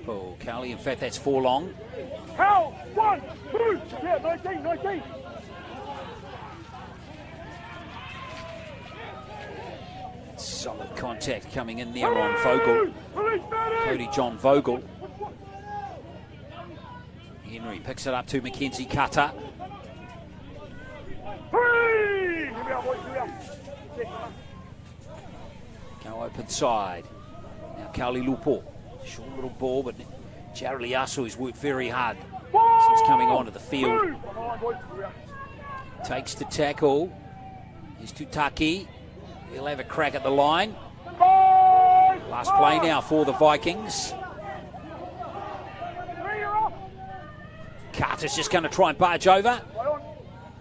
Oh, Cowley, in fact, that's 4 long. How? 1, 2, yeah, 19. Solid contact coming in there on Vogel. Cody John Vogel. Henry picks it up to Mackenzie Cutter. Go open side. Now Kauli Lupo. Short little ball, but Jared Liasso has worked very hard since coming onto the field. Takes the tackle. Here's Tutaki. He'll have a crack at the line. Last play now for the Vikings. Carter's just going to try and barge over.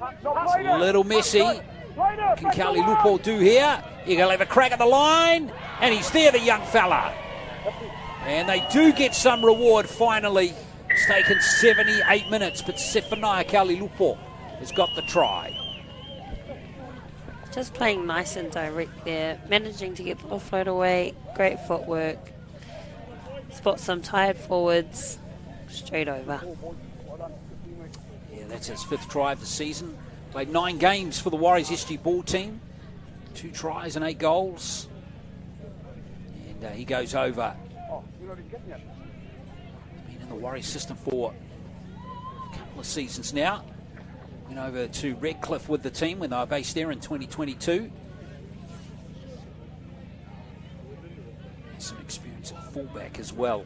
It's a little messy. What can Kauli Lupo do here? He'll have a crack at the line. And he's there, the young fella. And they do get some reward finally. It's taken 78 minutes, but Sefania Kauli Lupo has got the try. Just playing nice and direct there, managing to get the offload away, great footwork, spot some tired forwards, straight over. Yeah, that's his 5th try of the season. Played 9 games for the Warriors SG ball team. 2 tries and 8 goals. And he goes over. Been in the Warriors system for a couple of seasons now. Went over to Redcliffe with the team when they were based there in 2022. Has some experience at fullback as well.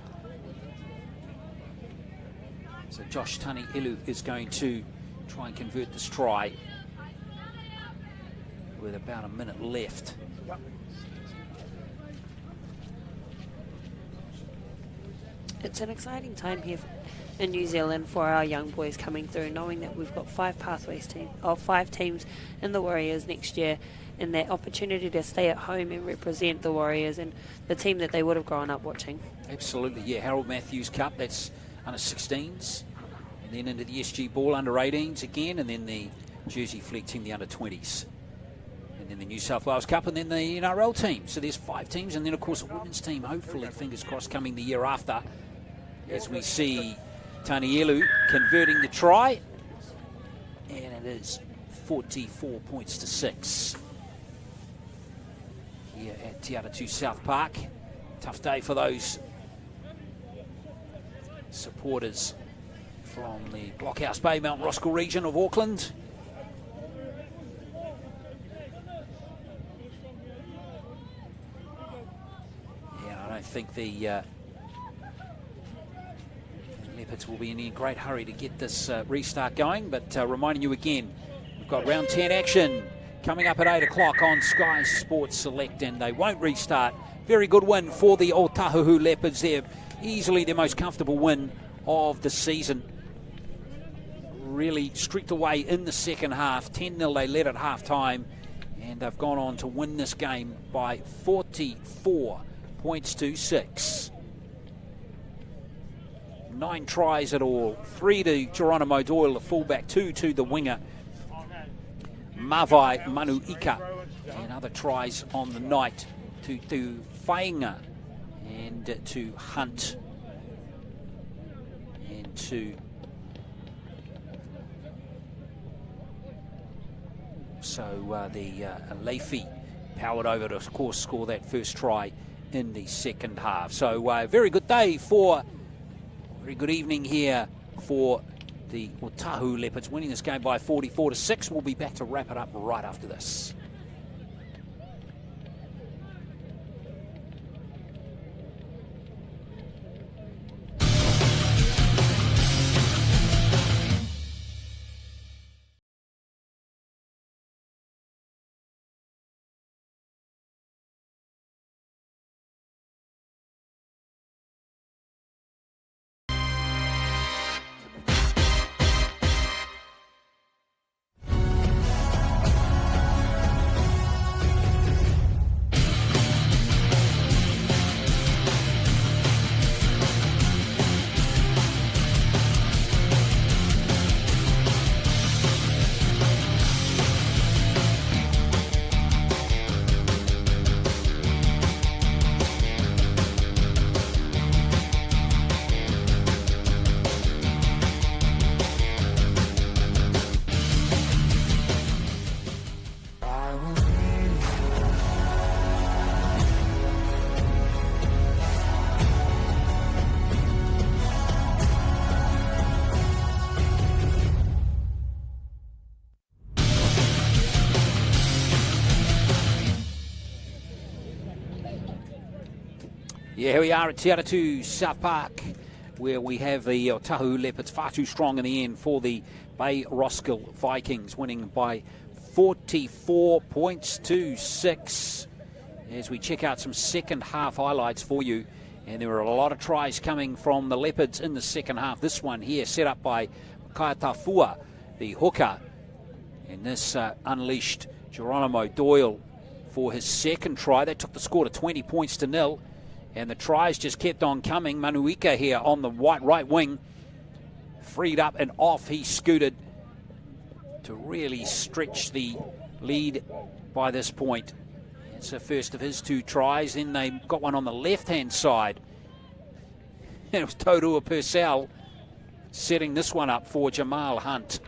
So Josh Tanielu is going to try and convert this try with about a minute left. It's an exciting time here in New Zealand for our young boys coming through, knowing that we've got 5 teams in the Warriors next year, and that opportunity to stay at home and represent the Warriors and the team that they would have grown up watching. Absolutely, yeah. Harold Matthews Cup, that's under 16s, and then into the SG Ball under 18s again, and then the Jersey Fleet team, the under 20s. And then the New South Wales Cup, and then the ARL team. So there's 5 teams, and then of course a women's team, hopefully, fingers crossed, coming the year after, as we see Tanielu converting the try. And it is 44 points to 6 here at Te Atatu South Park. Tough day for those supporters from the Blockhouse Bay, Mount Roskill region of Auckland. Yeah, I don't think the Leopards will be in a great hurry to get this restart going, but reminding you again, we've got round 10 action coming up at 8 o'clock on Sky Sports Select, and they won't restart. Very good win for the Otahuhu Leopards there. Easily their most comfortable win of the season. Really streaked away in the second half. 10-0 they led at half-time, and they've gone on to win this game by 44 points to 6. 9 tries at all. 3 to Geronimo Doyle, the fullback, 2 to the winger, Mavai Manuika, and other tries on the night to Whainga and to Hunt and to the Leafy powered over to, of course, score that first try in the second half. So very good day for, very good evening here for the Otahuhu Leopards, winning this game by 44 to 6. We'll be back to wrap it up right after this. Yeah, here we are at Te Atatu South Park, where we have the Otahuhu Leopards far too strong in the end for the Bay Roskill Vikings, winning by 44 points to 6. As we check out some second half highlights for you, and there were a lot of tries coming from the Leopards in the second half. This one here set up by Kaitafua, the hooker, and this unleashed Geronimo Doyle for his second try. That took the score to 20 points to 0. And the tries just kept on coming. Manuika here on the right wing, freed up and off. He scooted to really stretch the lead by this point. It's the first of his 2 tries. Then they got one on the left-hand side. And it was Todua Purcell setting this one up for Jamal Hunt.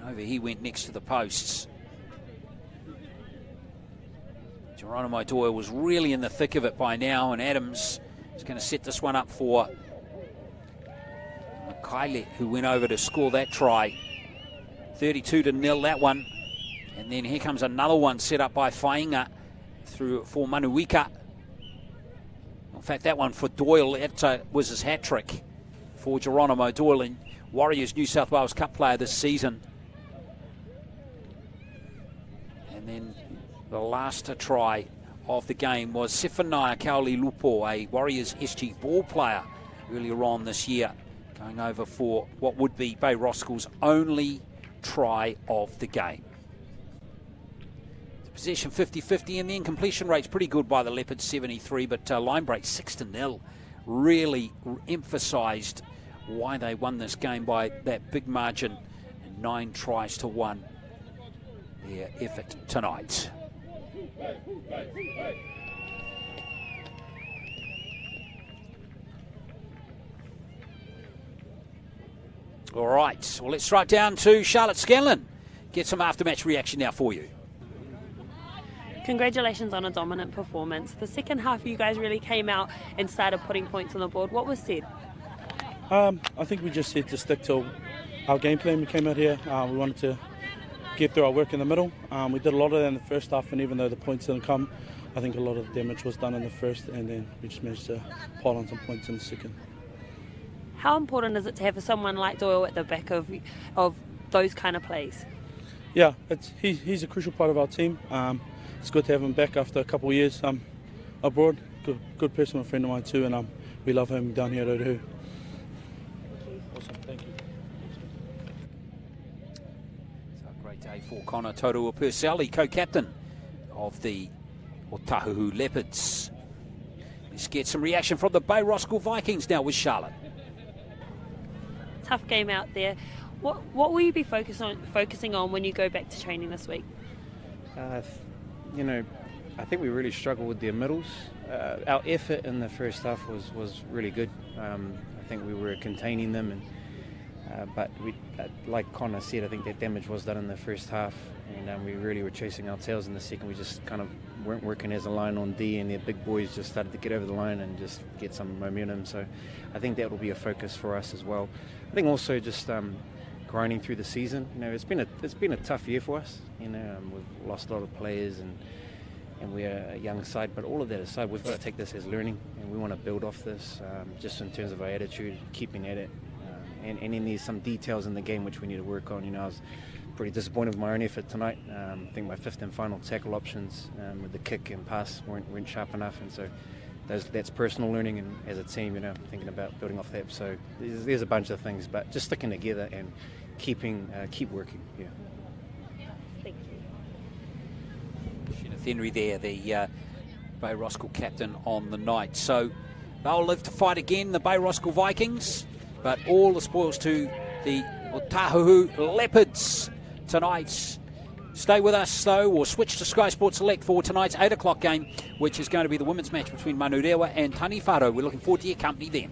Over he went next to the posts. Geronimo Doyle was really in the thick of it by now, and Adams is going to set this one up for Kaile, who went over to score that try. 32-0 that one. And then here comes another one set up by Fainga for Manuika. In fact, that one for Doyle, that was his hat-trick for Geronimo Doyle, and Warriors New South Wales Cup player this season. And then the last try of the game was Sifania Kauli Lupo, a Warriors SG ball player earlier on this year, going over for what would be Bay Roskill's only try of the game. The possession 50-50, and the incompletion rate's pretty good by the Leopards, 73, but line break 6-0 really emphasised why they won this game by that big margin, and 9 tries to 1 their effort tonight. All right, well, let's strike down to Charlotte Scanlon. Get some after-match reaction now for you. Congratulations on a dominant performance. The second half, you guys really came out and started putting points on the board. What was said? I think we just had to stick to our game plan. We came out here, we wanted to get through our work in the middle. We did a lot of that in the first half, and even though the points didn't come, I think a lot of the damage was done in the first, and then we just managed to pile on some points in the second. How important is it to have someone like Doyle at the back of those kind of plays? Yeah, he's a crucial part of our team. It's good to have him back after a couple of years abroad. Good personal friend of mine too, and we love him down here at Otahuhu. Awesome, thank you. It's a great day for Connor Toru Purcell, co-captain of the Otahuhu Leopards. Let's get some reaction from the Bay Roskill Vikings now with Charlotte. Tough game out there. What will you be focusing on when you go back to training this week? I think we really struggled with their middles. Our effort in the first half was really good. I think we were containing them, but like Connor said, I think that damage was done in the first half, and we really were chasing our tails in the second. We just kind of weren't working as a line on D, and their big boys just started to get over the line and just get some momentum. So I think that will be a focus for us as well. I think also just grinding through the season. It's been a tough year for us. We've lost a lot of players, and we're a young side. But all of that aside, we've got to take this as learning, and we want to build off this, just in terms of our attitude, keeping at it. And then there's some details in the game which we need to work on. I was pretty disappointed with my own effort tonight. I think my fifth and final tackle options with the kick and pass weren't sharp enough, and so that's personal learning. And as a team, thinking about building off that. So there's a bunch of things, but just sticking together and keep working. Yeah. Thank you. Kenneth Henry there, the Bay Roskill captain on the night. So they'll live to fight again, the Bay Roskill Vikings. But all the spoils to the Otahuhu Leopards tonight. Stay with us, though, or switch to Sky Sports Select for tonight's 8 o'clock game, which is going to be the women's match between Manurewa and Taniwharo. We're looking forward to your company then.